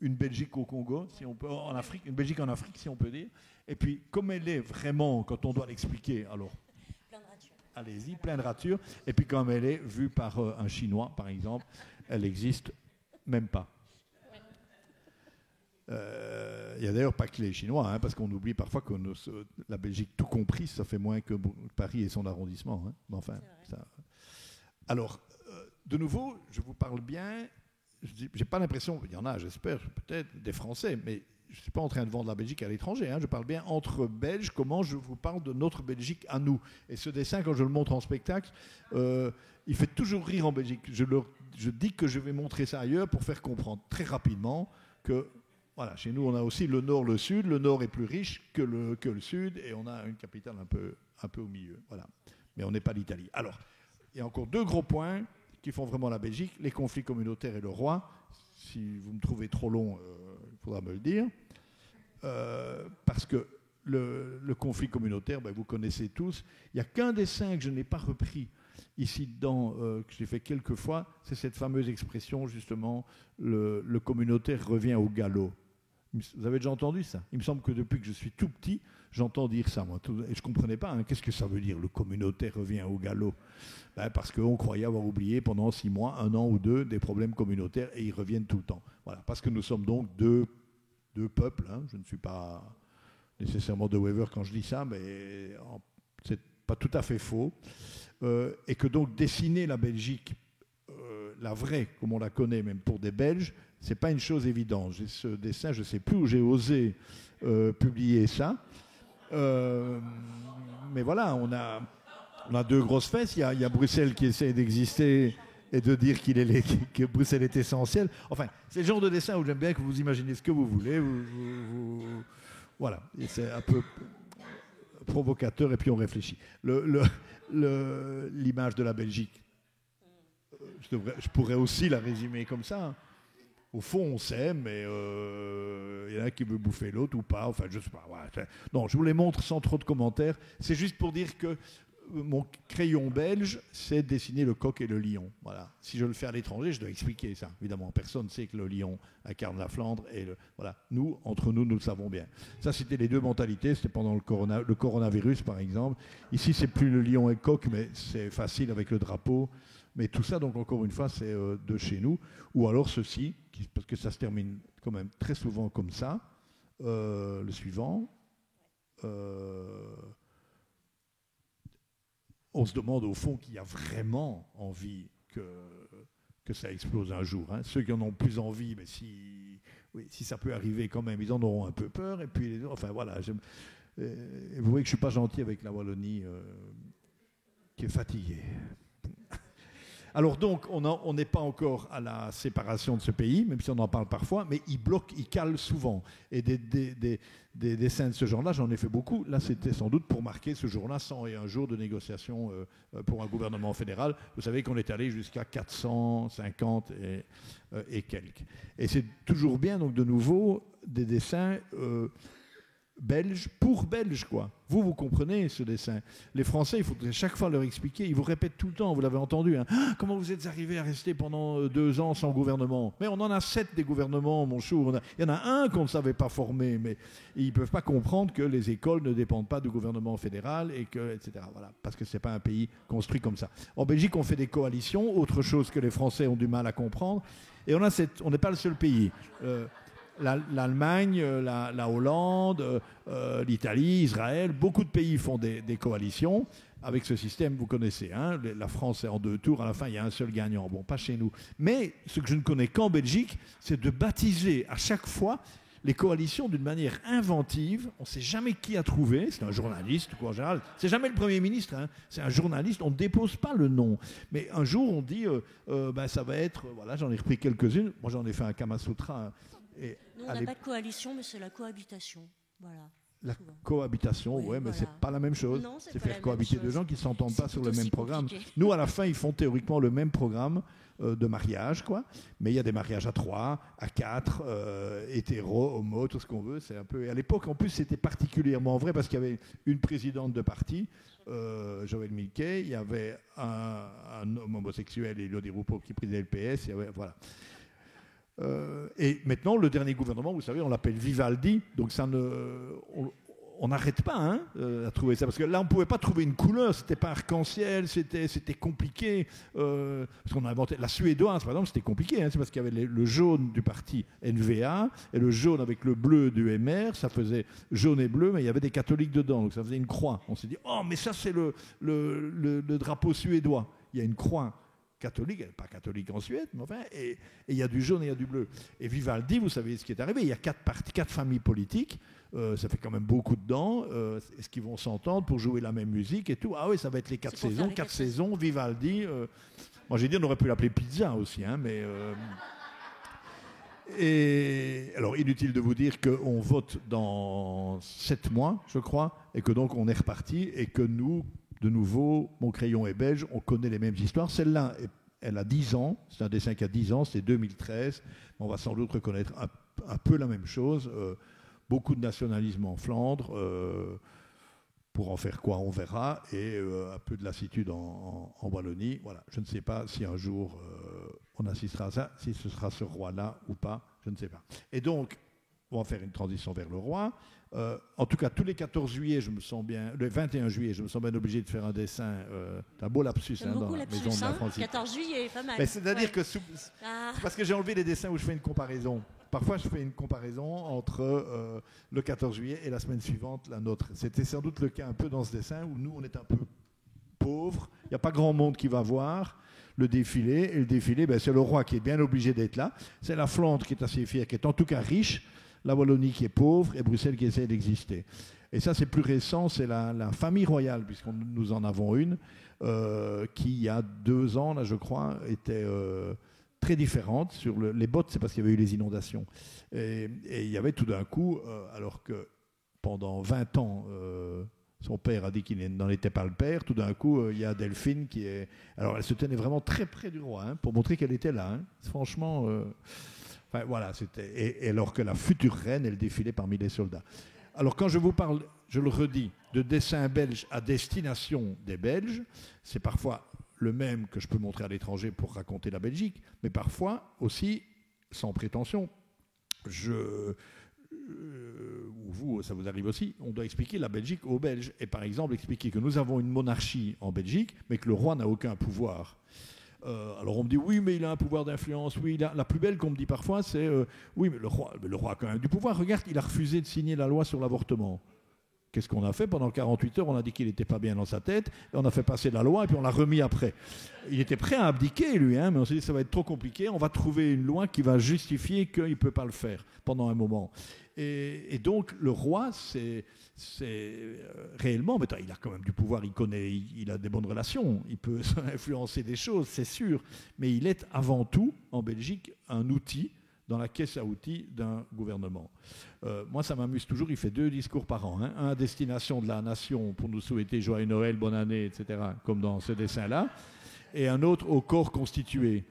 une Belgique au Congo, si on peut, en Afrique, une Belgique en Afrique, si on peut dire. Et puis, comme elle est vraiment, quand on doit l'expliquer, alors, plein de ratures. Allez-y, plein de ratures. Et puis, comme elle est vue par un Chinois, par exemple, elle n'existe même pas. Il n'y a d'ailleurs pas que les Chinois, hein, parce qu'on oublie parfois que la Belgique, tout compris, ça fait moins que Paris et son arrondissement. Hein. Mais enfin, ça... Alors, de nouveau, je vous parle bien. Je n'ai pas l'impression, il y en a, j'espère, peut-être, des Français, mais je ne suis pas en train de vendre la Belgique à l'étranger. Hein, je parle bien entre Belges, comment je vous parle de notre Belgique à nous. Et ce dessin, quand je le montre en spectacle, il fait toujours rire en Belgique. Je dis que je vais montrer ça ailleurs pour faire comprendre très rapidement que, voilà, chez nous, on a aussi le nord, le sud. Le nord est plus riche que le sud, et on a une capitale un peu au milieu. Voilà. Mais on n'est pas l'Italie. Alors, il y a encore deux gros points qui font vraiment la Belgique, les conflits communautaires et le roi. Si vous me trouvez trop long, il faudra me le dire. Parce que le conflit communautaire, vous connaissez tous. Il n'y a qu'un dessin que je n'ai pas repris ici dedans, que j'ai fait quelques fois, c'est cette fameuse expression, justement, le communautaire revient au galop. Vous avez déjà entendu ça? Il me semble que depuis que je suis tout petit, j'entends dire ça, moi. Et je ne comprenais pas, hein, qu'est-ce que ça veut dire, le communautaire revient au galop? Parce qu'on croyait avoir oublié pendant 6 mois, 1 an ou 2, des problèmes communautaires, et ils reviennent tout le temps. Voilà, parce que nous sommes donc deux peuples. Hein. Je ne suis pas nécessairement de Wever quand je dis ça, mais c'est pas tout à fait faux. Et que donc dessiner la Belgique, la vraie, comme on la connaît, même pour des Belges, c'est pas une chose évidente. J'ai ce dessin, je ne sais plus où j'ai osé publier ça. Mais voilà, on a deux grosses fesses. Il y a Bruxelles qui essaie d'exister et de dire que Bruxelles est essentielle. Enfin, c'est le genre de dessin où j'aime bien que vous imaginez ce que vous voulez. Voilà, et c'est un peu provocateur et puis on réfléchit. L'image de la Belgique, je pourrais aussi la résumer comme ça. Hein. Au fond, on s'aime, mais il y en a qui veut bouffer l'autre ou pas. Enfin, je sais pas. Ouais. Non, je vous les montre sans trop de commentaires. C'est juste pour dire que mon crayon belge, c'est dessiner le coq et le lion. Voilà. Si je le fais à l'étranger, je dois expliquer ça. Évidemment, personne ne sait que le lion incarne la Flandre. Et voilà. Nous, entre nous, nous le savons bien. Ça, c'était les deux mentalités. C'était pendant le coronavirus, par exemple. Ici, c'est plus le lion et le coq, mais c'est facile avec le drapeau. Mais tout ça, donc, encore une fois, c'est de chez nous. Ou alors ceci, parce que ça se termine quand même très souvent comme ça. Le suivant. On se demande au fond qui a vraiment envie que ça explose un jour. Hein. Ceux qui en ont plus envie, mais si ça peut arriver quand même, ils en auront un peu peur. Et puis, enfin voilà. Vous voyez que je ne suis pas gentil avec la Wallonie qui est fatiguée. Alors donc, on n'est pas encore à la séparation de ce pays, même si on en parle parfois, mais il bloque, il cale souvent. Et des dessins de ce genre-là, j'en ai fait beaucoup. Là, c'était sans doute pour marquer ce jour-là, 101 jours de négociation pour un gouvernement fédéral. Vous savez qu'on est allé jusqu'à 450 et quelques. Et c'est toujours bien, donc de nouveau, des dessins belges pour belges, quoi. Vous comprenez ce dessin. Les Français, il faut chaque fois leur expliquer. Ils vous répètent tout le temps, vous l'avez entendu. Hein. Ah, comment vous êtes arrivés à rester pendant 2 ans sans gouvernement? Mais on en a 7 des gouvernements, mon chou. Il y en a un qu'on ne savait pas former, mais ils ne peuvent pas comprendre que les écoles ne dépendent pas du gouvernement fédéral, et que, etc. Voilà, parce que ce n'est pas un pays construit comme ça. En Belgique, on fait des coalitions, autre chose que les Français ont du mal à comprendre. Et on n'est pas le seul pays. L'Allemagne, la Hollande, l'Italie, Israël, beaucoup de pays font des coalitions avec ce système, vous connaissez. Hein, la France est en 2 tours, à la fin il y a un seul gagnant. Bon, pas chez nous. Mais ce que je ne connais qu'en Belgique, c'est de baptiser à chaque fois les coalitions d'une manière inventive. On ne sait jamais qui a trouvé. C'est un journaliste, quoi, en général. C'est jamais le Premier ministre. Hein. C'est un journaliste. On ne dépose pas le nom. Mais un jour, on dit, ça va être... Voilà, j'en ai repris quelques-unes. Moi, j'en ai fait un Kama Sutra. Et nous, on n'a pas de coalition, mais c'est la cohabitation. Voilà. La cohabitation, oui, mais c'est pas la même chose. Non, c'est faire cohabiter deux gens qui ne s'entendent pas sur le même programme. Compliqué. Nous, à la fin, ils font théoriquement le même programme de mariage, quoi. Mais il y a des mariages à 3, à 4, hétéro, homo, tout ce qu'on veut. C'est un peu... Et à l'époque, en plus, c'était particulièrement vrai parce qu'il y avait une présidente de parti, Joël Milquet, il y avait un homme homosexuel, Elio Di Rupo, qui présidait le PS. Voilà. Et maintenant, le dernier gouvernement, vous savez, on l'appelle Vivaldi, donc ça on n'arrête pas à trouver ça, parce que là, on ne pouvait pas trouver une couleur, c'était pas arc-en-ciel, c'était compliqué, parce qu'on a inventé la suédoise, par exemple, c'était compliqué, c'est parce qu'il y avait le jaune du parti NVA, et le jaune avec le bleu du MR, ça faisait jaune et bleu, mais il y avait des catholiques dedans, donc ça faisait une croix. On s'est dit, oh, mais ça, c'est le drapeau suédois, il y a une croix catholique, elle n'est pas catholique en Suède, mais enfin, et il y a du jaune et il y a du bleu. Et Vivaldi, vous savez ce qui est arrivé, il y a 4 familles politiques, ça fait quand même beaucoup dedans, est-ce qu'ils vont s'entendre pour jouer la même musique et tout? Ah oui, ça va être les 4 saisons, 4 saisons, Vivaldi. Moi j'ai dit on aurait pu l'appeler Pizza aussi, mais... Et alors, inutile de vous dire qu'on vote dans 7 mois, je crois, et que donc on est reparti, et que nous, de nouveau, mon crayon est belge, on connaît les mêmes histoires. Celle-là, elle a 10 ans, c'est un dessin qui a 10 ans, c'est 2013. On va sans doute reconnaître un peu la même chose. Beaucoup de nationalisme en Flandre, pour en faire quoi, on verra, et un peu de lassitude en Wallonie. Voilà. Je ne sais pas si un jour on assistera à ça, si ce sera ce roi-là ou pas, je ne sais pas. Et donc, on va faire une transition vers le roi. En tout cas, tous les 14 juillet, je me sens bien, le 21 juillet, je me sens bien obligé de faire un dessin. C'est un beau lapsus dans la maison de la France. 14 juillet, pas mal. Mais c'est-à-dire que c'est parce que j'ai enlevé les dessins où je fais une comparaison. Parfois, je fais une comparaison entre le 14 juillet et la semaine suivante, la nôtre. C'était sans doute le cas un peu dans ce dessin où nous, on est un peu pauvres. Il n'y a pas grand monde qui va voir le défilé. Et le défilé, c'est le roi qui est bien obligé d'être là. C'est la Flandre qui est assez fière, qui est en tout cas riche. La Wallonie qui est pauvre et Bruxelles qui essaie d'exister. Et ça, c'est plus récent, c'est la famille royale, puisque nous en avons une, qui, il y a 2 ans, là, je crois, était très différente. Sur les bottes, c'est parce qu'il y avait eu les inondations. Et il y avait tout d'un coup, alors que pendant 20 ans, son père a dit qu'il n'en était pas le père, tout d'un coup, il y a Delphine qui est... Alors, elle se tenait vraiment très près du roi, pour montrer qu'elle était là. Franchement... Enfin, voilà, c'était... Et alors que la future reine, elle défilait parmi les soldats. Alors quand je vous parle, je le redis, de dessins belges à destination des Belges, c'est parfois le même que je peux montrer à l'étranger pour raconter la Belgique, mais parfois aussi, sans prétention, vous, ça vous arrive aussi, on doit expliquer la Belgique aux Belges. Et par exemple, expliquer que nous avons une monarchie en Belgique, mais que le roi n'a aucun pouvoir. Alors on me dit oui mais il a un pouvoir d'influence, oui la plus belle qu'on me dit parfois c'est oui mais le roi a quand même du pouvoir, regarde il a refusé de signer la loi sur l'avortement. Qu'est-ce qu'on a fait pendant 48 heures? On a dit qu'il n'était pas bien dans sa tête, et on a fait passer la loi et puis on l'a remis après. Il était prêt à abdiquer lui, mais on s'est dit ça va être trop compliqué, on va trouver une loi qui va justifier qu'il ne peut pas le faire pendant un moment. Et donc le roi, c'est réellement, mais il a quand même du pouvoir, il a des bonnes relations, il peut influencer des choses, c'est sûr, mais il est avant tout, en Belgique, un outil dans la caisse à outils d'un gouvernement. Moi, ça m'amuse toujours, il fait 2 discours par an, un à destination de la nation pour nous souhaiter joyeux Noël, bonne année, etc., comme dans ce dessin-là, et un autre au corps constitué.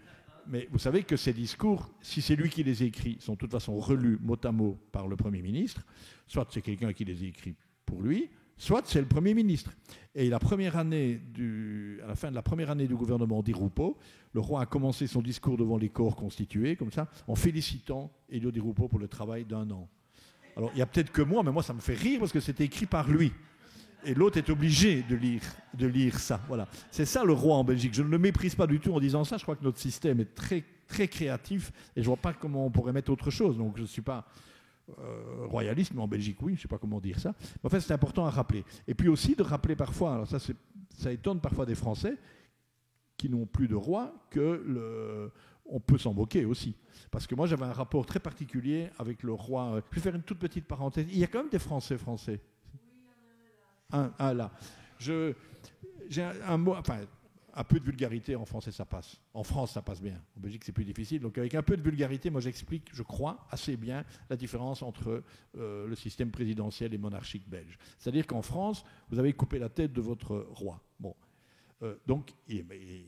Mais vous savez que ces discours, si c'est lui qui les écrit, sont de toute façon relus mot à mot par le Premier ministre, soit c'est quelqu'un qui les écrit pour lui, soit c'est le Premier ministre. Et à la fin de la première année du gouvernement Di Rupo, le roi a commencé son discours devant les corps constitués, comme ça, en félicitant Elio Di Rupo pour le travail d'1 an. Alors, il n'y a peut-être que moi, mais moi, ça me fait rire parce que c'était écrit par lui. Et l'autre est obligé de lire ça. Voilà. C'est ça le roi en Belgique. Je ne le méprise pas du tout en disant ça. Je crois que notre système est très, très créatif et je ne vois pas comment on pourrait mettre autre chose. Donc je ne suis pas royaliste, mais en Belgique, oui, je ne sais pas comment dire ça. Mais en fait, c'est important à rappeler. Et puis aussi de rappeler parfois, alors ça étonne parfois des Français qui n'ont plus de roi, que on peut s'en moquer aussi. Parce que moi, j'avais un rapport très particulier avec le roi. Je vais faire une toute petite parenthèse. Il y a quand même des Français. Un là. J'ai un mot, enfin, un peu de vulgarité en français, ça passe. En France, ça passe bien. En Belgique, c'est plus difficile. Donc, avec un peu de vulgarité, moi, j'explique, je crois, assez bien la différence entre le système présidentiel et monarchique belge. C'est-à-dire qu'en France, vous avez coupé la tête de votre roi. Bon. Donc,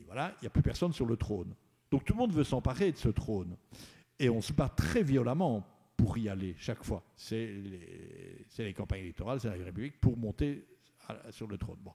voilà, il n'y a plus personne sur le trône. Donc, tout le monde veut s'emparer de ce trône. Et on se bat très violemment pour y aller, chaque fois. C'est les campagnes électorales, c'est la République, pour monter sur le trône. Bon.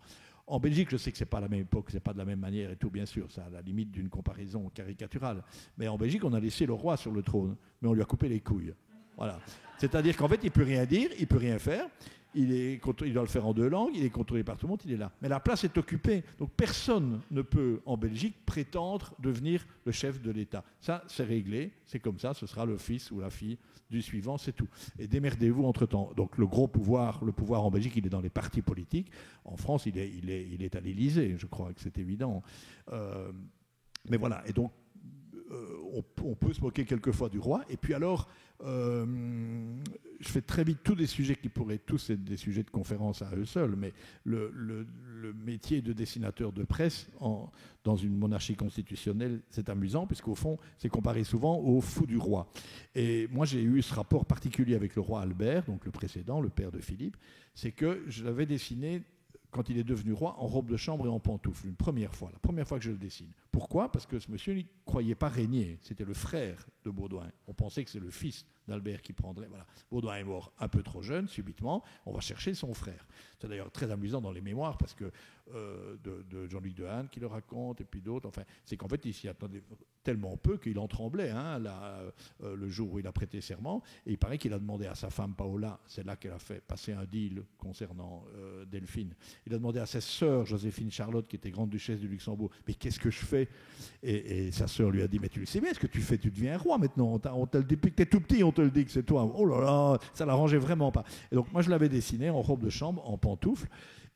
En Belgique, je sais que ce n'est pas la même époque, ce n'est pas de la même manière et tout, bien sûr, c'est à la limite d'une comparaison caricaturale. Mais en Belgique, on a laissé le roi sur le trône, mais on lui a coupé les couilles. Voilà. C'est-à-dire qu'en fait, il ne peut rien dire, il ne peut rien faire, il doit le faire en 2 langues, il est contrôlé par tout le monde, il est là. Mais la place est occupée, donc personne ne peut, en Belgique, prétendre devenir le chef de l'État. Ça, c'est réglé, c'est comme ça, ce sera le fils ou la fille du suivant, c'est tout. Et démerdez-vous entre-temps. Donc le pouvoir en Belgique, il est dans les partis politiques. En France, il est à l'Élysée, je crois que c'est évident. Mais voilà, et donc on peut se moquer quelquefois du roi. Et puis alors, je fais très vite tous des sujets qui pourraient tous être des sujets de conférence à eux seuls, mais le métier de dessinateur de presse dans une monarchie constitutionnelle, c'est amusant, puisqu'au fond, c'est comparé souvent au fou du roi. Et moi, j'ai eu ce rapport particulier avec le roi Albert, donc le précédent, le père de Philippe, c'est que je l'avais dessiné quand il est devenu roi, en robe de chambre et en pantoufles, la première fois que je le dessine. Pourquoi ? Parce que ce monsieur ne croyait pas régner, c'était le frère de Baudouin. On pensait que c'est le fils d'Albert qui prendrait. Voilà. Baudouin est mort un peu trop jeune, subitement, on va chercher son frère. C'est d'ailleurs très amusant dans les mémoires, parce que de Jean-Luc Dehaene qui le raconte, et puis d'autres, enfin, c'est qu'en fait, il s'y attendait tellement peu qu'il en tremblait, le jour où il a prêté serment, et il paraît qu'il a demandé à sa femme Paola, c'est là qu'elle a fait passer un deal concernant Delphine, il a demandé à sa sœur Joséphine Charlotte, qui était grande duchesse du Luxembourg, mais qu'est-ce que je fais ? Et sa sœur lui a dit, mais tu le sais bien, ce que tu fais, tu deviens un roi maintenant, on te le dit depuis que tu es tout petit, on te le dit que c'est toi. Oh là là, ça l'arrangeait vraiment pas. Et donc moi je l'avais dessiné en robe de chambre, en pantoufles,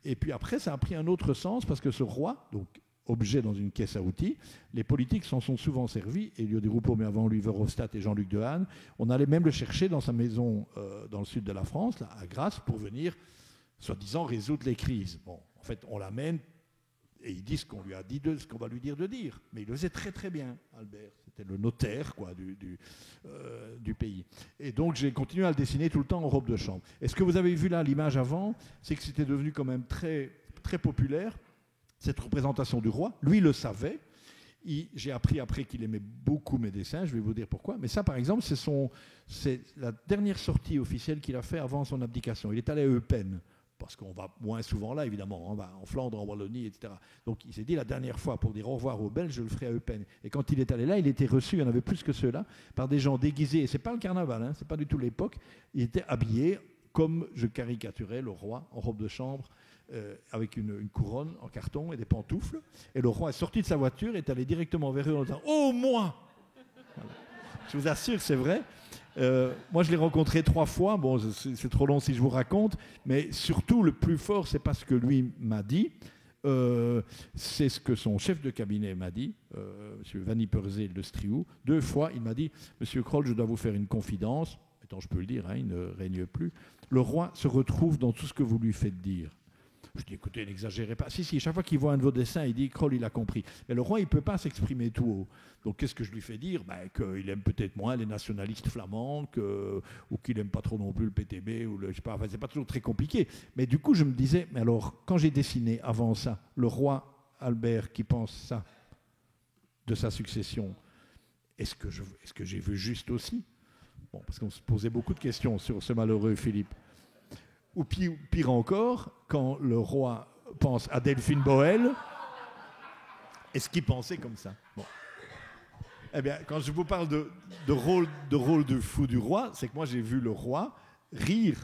et puis après ça a pris un autre sens, parce que ce roi, donc objet dans une caisse à outils, les politiques s'en sont souvent servis, Elio Di Rupo, mais avant lui Verhofstadt et Jean-Luc Dehaene, on allait même le chercher dans sa maison dans le sud de la France, là, à Grasse, pour venir, soi-disant, résoudre les crises. Bon, en fait, on l'amène, et il dit ce qu'on lui a dit, ce qu'on va lui dire de dire. Mais il le faisait très très bien, Albert. C'était le notaire quoi, du pays. Et donc j'ai continué à le dessiner tout le temps en robe de chambre. Et ce que vous avez vu là, l'image avant, c'est que c'était devenu quand même très, très populaire, cette représentation du roi. Lui le savait. J'ai appris après qu'il aimait beaucoup mes dessins, je vais vous dire pourquoi. Mais ça, par exemple, c'est la dernière sortie officielle qu'il a fait avant son abdication. Il est allé à Eupen, parce qu'on va moins souvent là, évidemment, on va en Flandre, en Wallonie, etc. Donc il s'est dit la dernière fois, pour dire au revoir aux Belges, je le ferai à Eupen. Et quand il est allé là, il était reçu, il y en avait plus que ceux-là, par des gens déguisés. Et ce n'est pas le carnaval, c'est pas du tout l'époque. Il était habillé comme je caricaturais le roi, en robe de chambre, avec une couronne en carton et des pantoufles. Et le roi est sorti de sa voiture et est allé directement vers eux en disant « Oh, moi !» Voilà. Je vous assure, c'est vrai. Moi, je l'ai rencontré 3 fois. Bon, c'est trop long si je vous raconte. Mais surtout, le plus fort, c'est pas ce que lui m'a dit. C'est ce que son chef de cabinet m'a dit, M. Vanny Perzel de Striou. 2 fois, il m'a dit « Monsieur Kroll, je dois vous faire une confidence. » Attends, je peux le dire, il ne règne plus. Le roi se retrouve dans tout ce que vous lui faites dire. Je dis, écoutez, n'exagérez pas. Si, chaque fois qu'il voit un de vos dessins, il dit, Kroll, il a compris. Mais le roi, il ne peut pas s'exprimer tout haut. Donc, qu'est-ce que je lui fais dire ? Qu'il aime peut-être moins les nationalistes flamands, ou qu'il n'aime pas trop non plus le PTB, ou je sais pas, enfin, c'est pas toujours très compliqué. Mais du coup, je me disais, mais alors, quand j'ai dessiné avant ça, le roi Albert qui pense ça, de sa succession, est-ce que j'ai vu juste aussi ? Bon, parce qu'on se posait beaucoup de questions sur ce malheureux Philippe. Ou pire encore, quand le roi pense à Delphine Boel, est-ce qu'il pensait comme ça ? Bon. Eh bien, quand je vous parle de rôle de fou du roi, c'est que moi j'ai vu le roi rire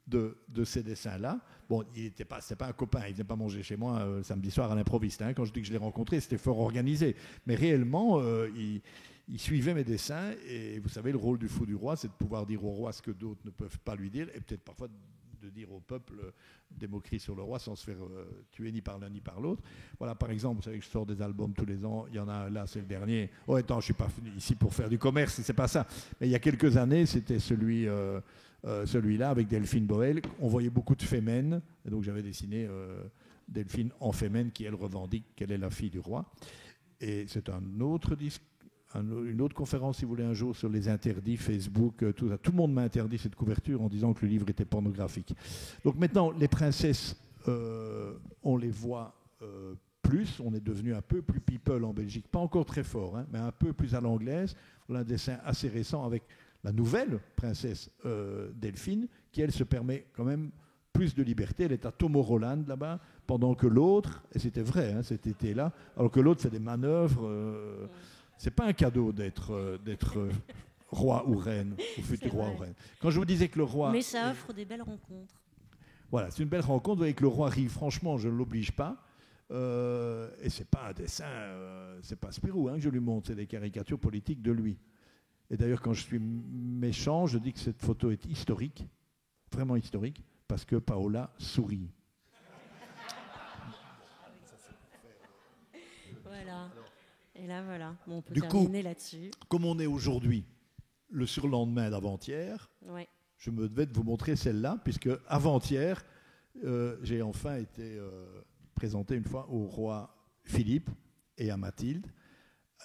de ces dessins-là. Bon, c'était pas un copain, il venait pas manger chez moi samedi soir à l'improviste. Quand je dis que je l'ai rencontré, c'était fort organisé. Mais réellement, il suivait mes dessins. Et vous savez, le rôle du fou du roi, c'est de pouvoir dire au roi ce que d'autres ne peuvent pas lui dire, et peut-être parfois de dire au peuple des moqueries sur le roi sans se faire tuer ni par l'un ni par l'autre. Voilà, par exemple, vous savez que je sors des albums tous les ans. Il y en a un là, c'est le dernier. Oh, attends, je ne suis pas venu ici pour faire du commerce, c'est pas ça. Mais il y a quelques années, c'était celui-là avec Delphine Boel. On voyait beaucoup de Femen, et donc j'avais dessiné Delphine en Femen, qui elle revendique qu'elle est la fille du roi. Et c'est un autre disque. Une autre conférence, si vous voulez, un jour sur les interdits, Facebook, tout ça. Tout le monde m'a interdit cette couverture en disant que le livre était pornographique. Donc maintenant, les princesses, on les voit plus. On est devenu un peu plus people en Belgique. Pas encore très fort, hein, mais un peu plus à l'anglaise. On a un dessin assez récent avec la nouvelle princesse Delphine, qui, elle, se permet quand même plus de liberté. Elle est à Tomorrowland, là-bas, pendant que l'autre, et c'était vrai, hein, cet été-là, alors que l'autre fait des manœuvres... C'est pas un cadeau d'être roi ou reine, ou futur roi ou reine. Quand je vous disais que le roi... Mais ça offre des belles rencontres. Voilà, c'est une belle rencontre. Vous voyez que le roi rit, franchement, je ne l'oblige pas. Et c'est pas un dessin, c'est pas Spirou que je lui montre, c'est des caricatures politiques de lui. Et d'ailleurs, quand je suis méchant, je dis que cette photo est historique, vraiment historique, parce que Paola sourit. Voilà. Et là, voilà, bon, on peut du terminer coup, là-dessus. Comme on est aujourd'hui, le surlendemain d'avant-hier, Ouais. je me devais de vous montrer celle-là, puisque avant-hier, j'ai enfin été présenté une fois au roi Philippe et à Mathilde.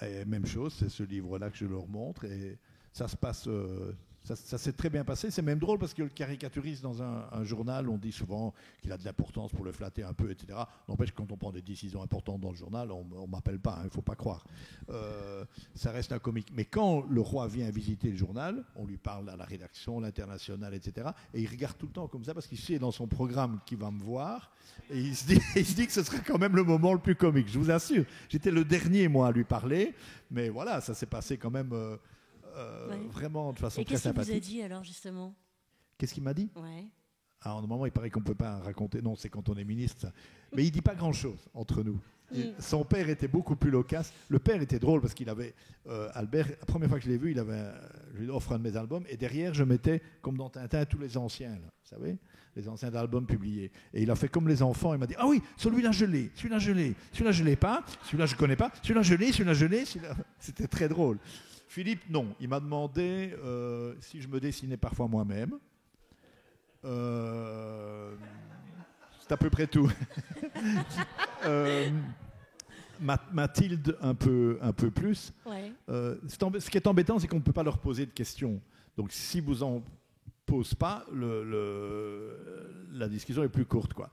Et même chose, c'est ce livre-là que je leur montre. Et ça se passe... Ça s'est très bien passé. C'est même drôle parce que le caricaturiste dans un journal, on dit souvent qu'il a de l'importance pour le flatter un peu, etc. N'empêche que quand on prend des décisions importantes dans le journal, on ne m'appelle pas, il ne faut pas croire. Ça reste un comique. Mais quand le roi vient visiter le journal, on lui parle à la rédaction, l'international, etc. Et il regarde tout le temps comme ça parce qu'il sait dans son programme qu'il va me voir. Et il se dit que ce sera quand même le moment le plus comique. Je vous assure. J'étais le dernier, moi, à lui parler. Mais voilà, ça s'est passé quand même... vraiment de façon très sympathique. Et qu'est-ce qu'il vous a dit alors justement? Qu'est-ce qu'il m'a dit? Ouais. Alors, normalement, il paraît qu'on ne peut pas raconter. Non, c'est quand on est ministre, ça. Mais il ne dit pas grand-chose entre nous. Son père était beaucoup plus loquace. Le père était drôle parce qu'il avait Albert. La première fois que je l'ai vu, je lui offre un de mes albums. Et derrière, je mettais, comme dans Tintin, tous les anciens, là, vous savez, les anciens albums publiés. Et il a fait comme les enfants. Il m'a dit: ah oui, celui-là je l'ai, celui-là je l'ai, celui-là je l'ai pas, celui-là je connais pas, celui-là je l'ai, celui-là je l'ai. C'était très drôle. Philippe, non. Il m'a demandé si je me dessinais parfois moi-même. C'est à peu près tout. Mathilde, un peu plus. Ouais. Ce qui est embêtant, c'est qu'on ne peut pas leur poser de questions. Donc, si vous en posez pas, la discussion est plus courte, quoi.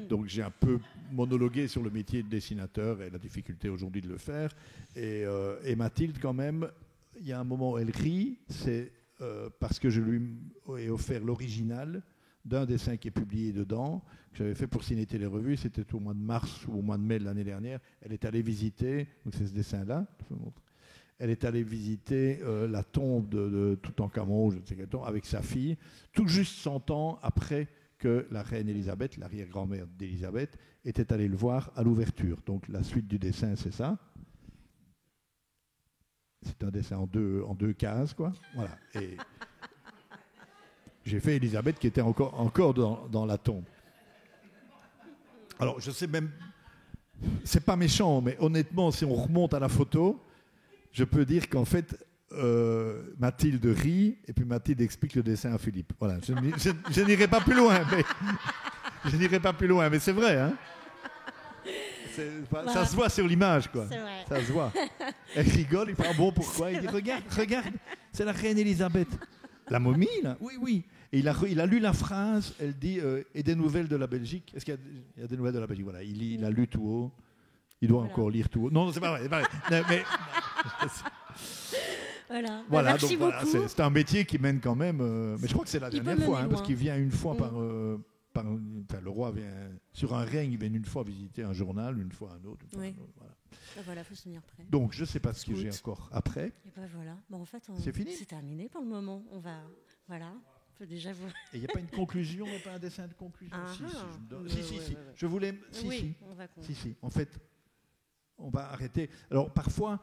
Donc, j'ai un peu monologué sur le métier de dessinateur et la difficulté aujourd'hui de le faire. Et Mathilde, quand même... Il y a un moment où elle rit, c'est parce que je lui ai offert l'original d'un dessin qui est publié dedans, que j'avais fait pour Ciné Télé Revue, c'était au mois de mars ou au mois de mai de l'année dernière. Elle est allée visiter, donc c'est ce dessin-là, je vous montre. Elle est allée visiter la tombe de Toutankhamon, je ne sais quel temps, avec sa fille, tout juste 100 ans après que la reine Elisabeth, l'arrière-grand-mère d'Elisabeth, était allée le voir à l'ouverture. Donc la suite du dessin, c'est ça. C'est un dessin en deux cases, quoi. Voilà. Et j'ai fait Elisabeth qui était encore dans la tombe. Alors, je sais même... C'est pas méchant, mais honnêtement, si on remonte à la photo, je peux dire qu'en fait, Mathilde rit, et puis Mathilde explique le dessin à Philippe. Voilà. Je n'irai pas plus loin, mais... Je n'irai pas plus loin, mais c'est vrai, hein. Voilà. Ça se voit sur l'image, quoi. C'est vrai. Ça se voit. Elle rigole, il parle bon, pourquoi? Il dit regarde, c'est la reine Elisabeth. La momie, là? Oui. Et il a lu la phrase, elle dit et des nouvelles de la Belgique. Est-ce qu'il y a des nouvelles de la Belgique? Voilà, il a lu tout haut. Il doit encore lire tout haut. Non, c'est pas vrai. Mais, Voilà. Merci donc, beaucoup. C'est un métier qui mène quand même. Mais je crois que c'est la dernière fois, parce qu'il vient une fois le roi vient sur un règne, il vient une fois visiter un journal, une fois un autre. Oui. Voilà, Faut se tenir prêt. Donc, je ne sais pas ce que j'ai encore après. Et voilà. Bon, en fait, c'est fini. C'est terminé pour le moment. On peut déjà voir. Et il n'y a pas une conclusion, il n'y a pas un dessin de conclusion. Si. Je voulais. On va Si. En fait, on va arrêter. Alors, parfois,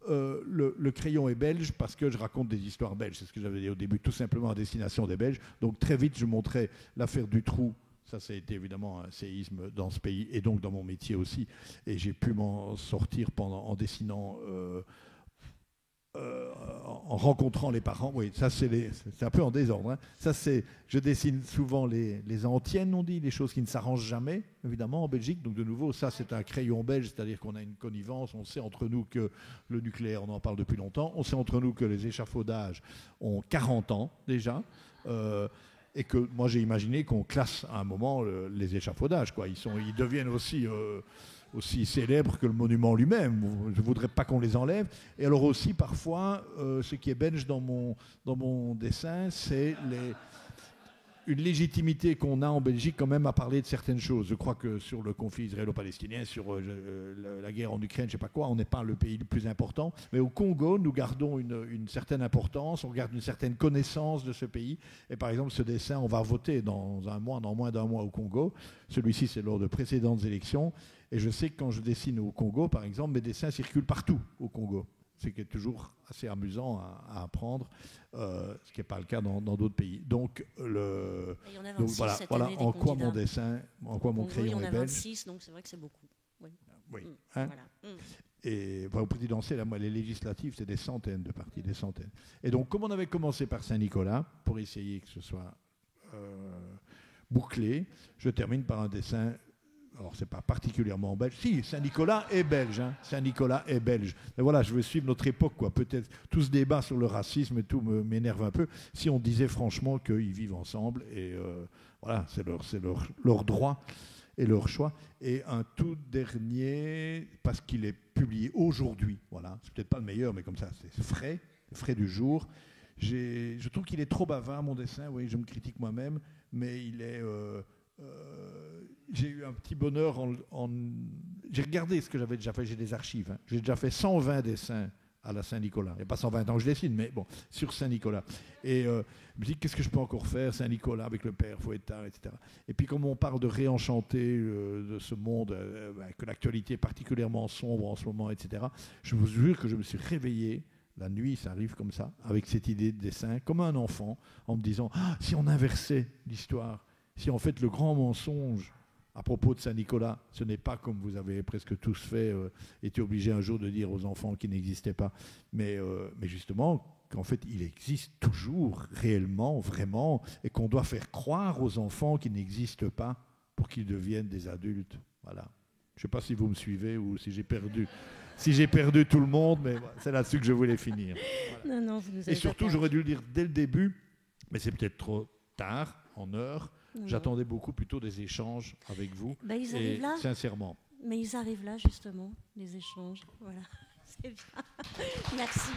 le crayon est belge parce que je raconte des histoires belges. C'est ce que j'avais dit au début, tout simplement à destination des Belges. Donc très vite, je montrais l'affaire du trou. Ça a été évidemment un séisme dans ce pays et donc dans mon métier aussi. Et j'ai pu m'en sortir en dessinant, en rencontrant les parents. Oui, ça c'est un peu en désordre. Hein. Ça je dessine souvent les antiennes, on dit, les choses qui ne s'arrangent jamais, évidemment, en Belgique. Donc de nouveau, ça c'est un crayon belge, c'est-à-dire qu'on a une connivence. On sait entre nous que le nucléaire, on en parle depuis longtemps. On sait entre nous que les échafaudages ont 40 ans déjà. Et que moi j'ai imaginé qu'on classe à un moment les échafaudages, quoi. Ils deviennent aussi célèbres que le monument lui-même. Je ne voudrais pas qu'on les enlève. Et alors aussi parfois, ce qui est belge dans mon dessin, c'est une légitimité qu'on a en Belgique quand même à parler de certaines choses. Je crois que sur le conflit israélo-palestinien, sur la guerre en Ukraine, je ne sais pas quoi, on n'est pas le pays le plus important. Mais au Congo, nous gardons une certaine importance, on garde une certaine connaissance de ce pays. Et par exemple, ce dessin, on va voter dans moins d'un mois au Congo. Celui-ci, c'est lors de précédentes élections. Et je sais que quand je dessine au Congo, par exemple, mes dessins circulent partout au Congo. C'est qui est toujours assez amusant à apprendre, ce qui n'est pas le cas dans d'autres pays. Donc, voilà en quoi mon dessin, en quoi mon crayon est belge. Il y en a 26, donc c'est vrai que c'est beaucoup. Oui. Hein? Voilà. Et au présidentiel, les législatives, c'est des centaines de partis, des centaines. Et donc, comme on avait commencé par Saint-Nicolas, pour essayer que ce soit bouclé, je termine par un dessin. Alors, ce n'est pas particulièrement belge. Si, Saint-Nicolas est belge. Hein. Saint-Nicolas est belge. Mais voilà, je veux suivre notre époque, quoi. Peut-être tout ce débat sur le racisme et tout m'énerve un peu. Si on disait franchement qu'ils vivent ensemble, et voilà, c'est leur droit et leur choix. Et un tout dernier, parce qu'il est publié aujourd'hui. Voilà, c'est peut-être pas le meilleur, mais comme ça, c'est frais du jour. Je trouve qu'il est trop bavard, mon dessin. Oui, je me critique moi-même, mais il est... j'ai eu un petit bonheur j'ai regardé ce que j'avais déjà fait, j'ai des archives. Hein. J'ai déjà fait 120 dessins à la Saint-Nicolas. Il n'y a pas 120 ans que je dessine, mais bon, sur Saint-Nicolas. Et je me dis, qu'est-ce que je peux encore faire, Saint-Nicolas, avec le père Fouettard, etc. Et puis, comme on parle de réenchanter de ce monde, que l'actualité est particulièrement sombre en ce moment, etc., je vous jure que je me suis réveillé, la nuit, ça arrive comme ça, avec cette idée de dessin, comme un enfant, en me disant, si on inversait l'histoire, si en fait le grand mensonge à propos de Saint-Nicolas, ce n'est pas comme vous avez presque tous fait, été obligé un jour de dire aux enfants qui n'existaient pas, mais justement qu'en fait il existe toujours, réellement, vraiment, et qu'on doit faire croire aux enfants qu'ils n'existent pas pour qu'ils deviennent des adultes. Voilà. Je ne sais pas si vous me suivez ou si j'ai perdu. Si j'ai perdu tout le monde, mais c'est là-dessus que je voulais finir. Voilà. Non, vous nous avez et surtout, j'aurais dû le dire dès le début, mais c'est peut-être trop tard, en heure. Non. J'attendais beaucoup plutôt des échanges avec vous. Ils arrivent là. Sincèrement. Mais ils arrivent là, justement, les échanges. Voilà, c'est bien. Merci.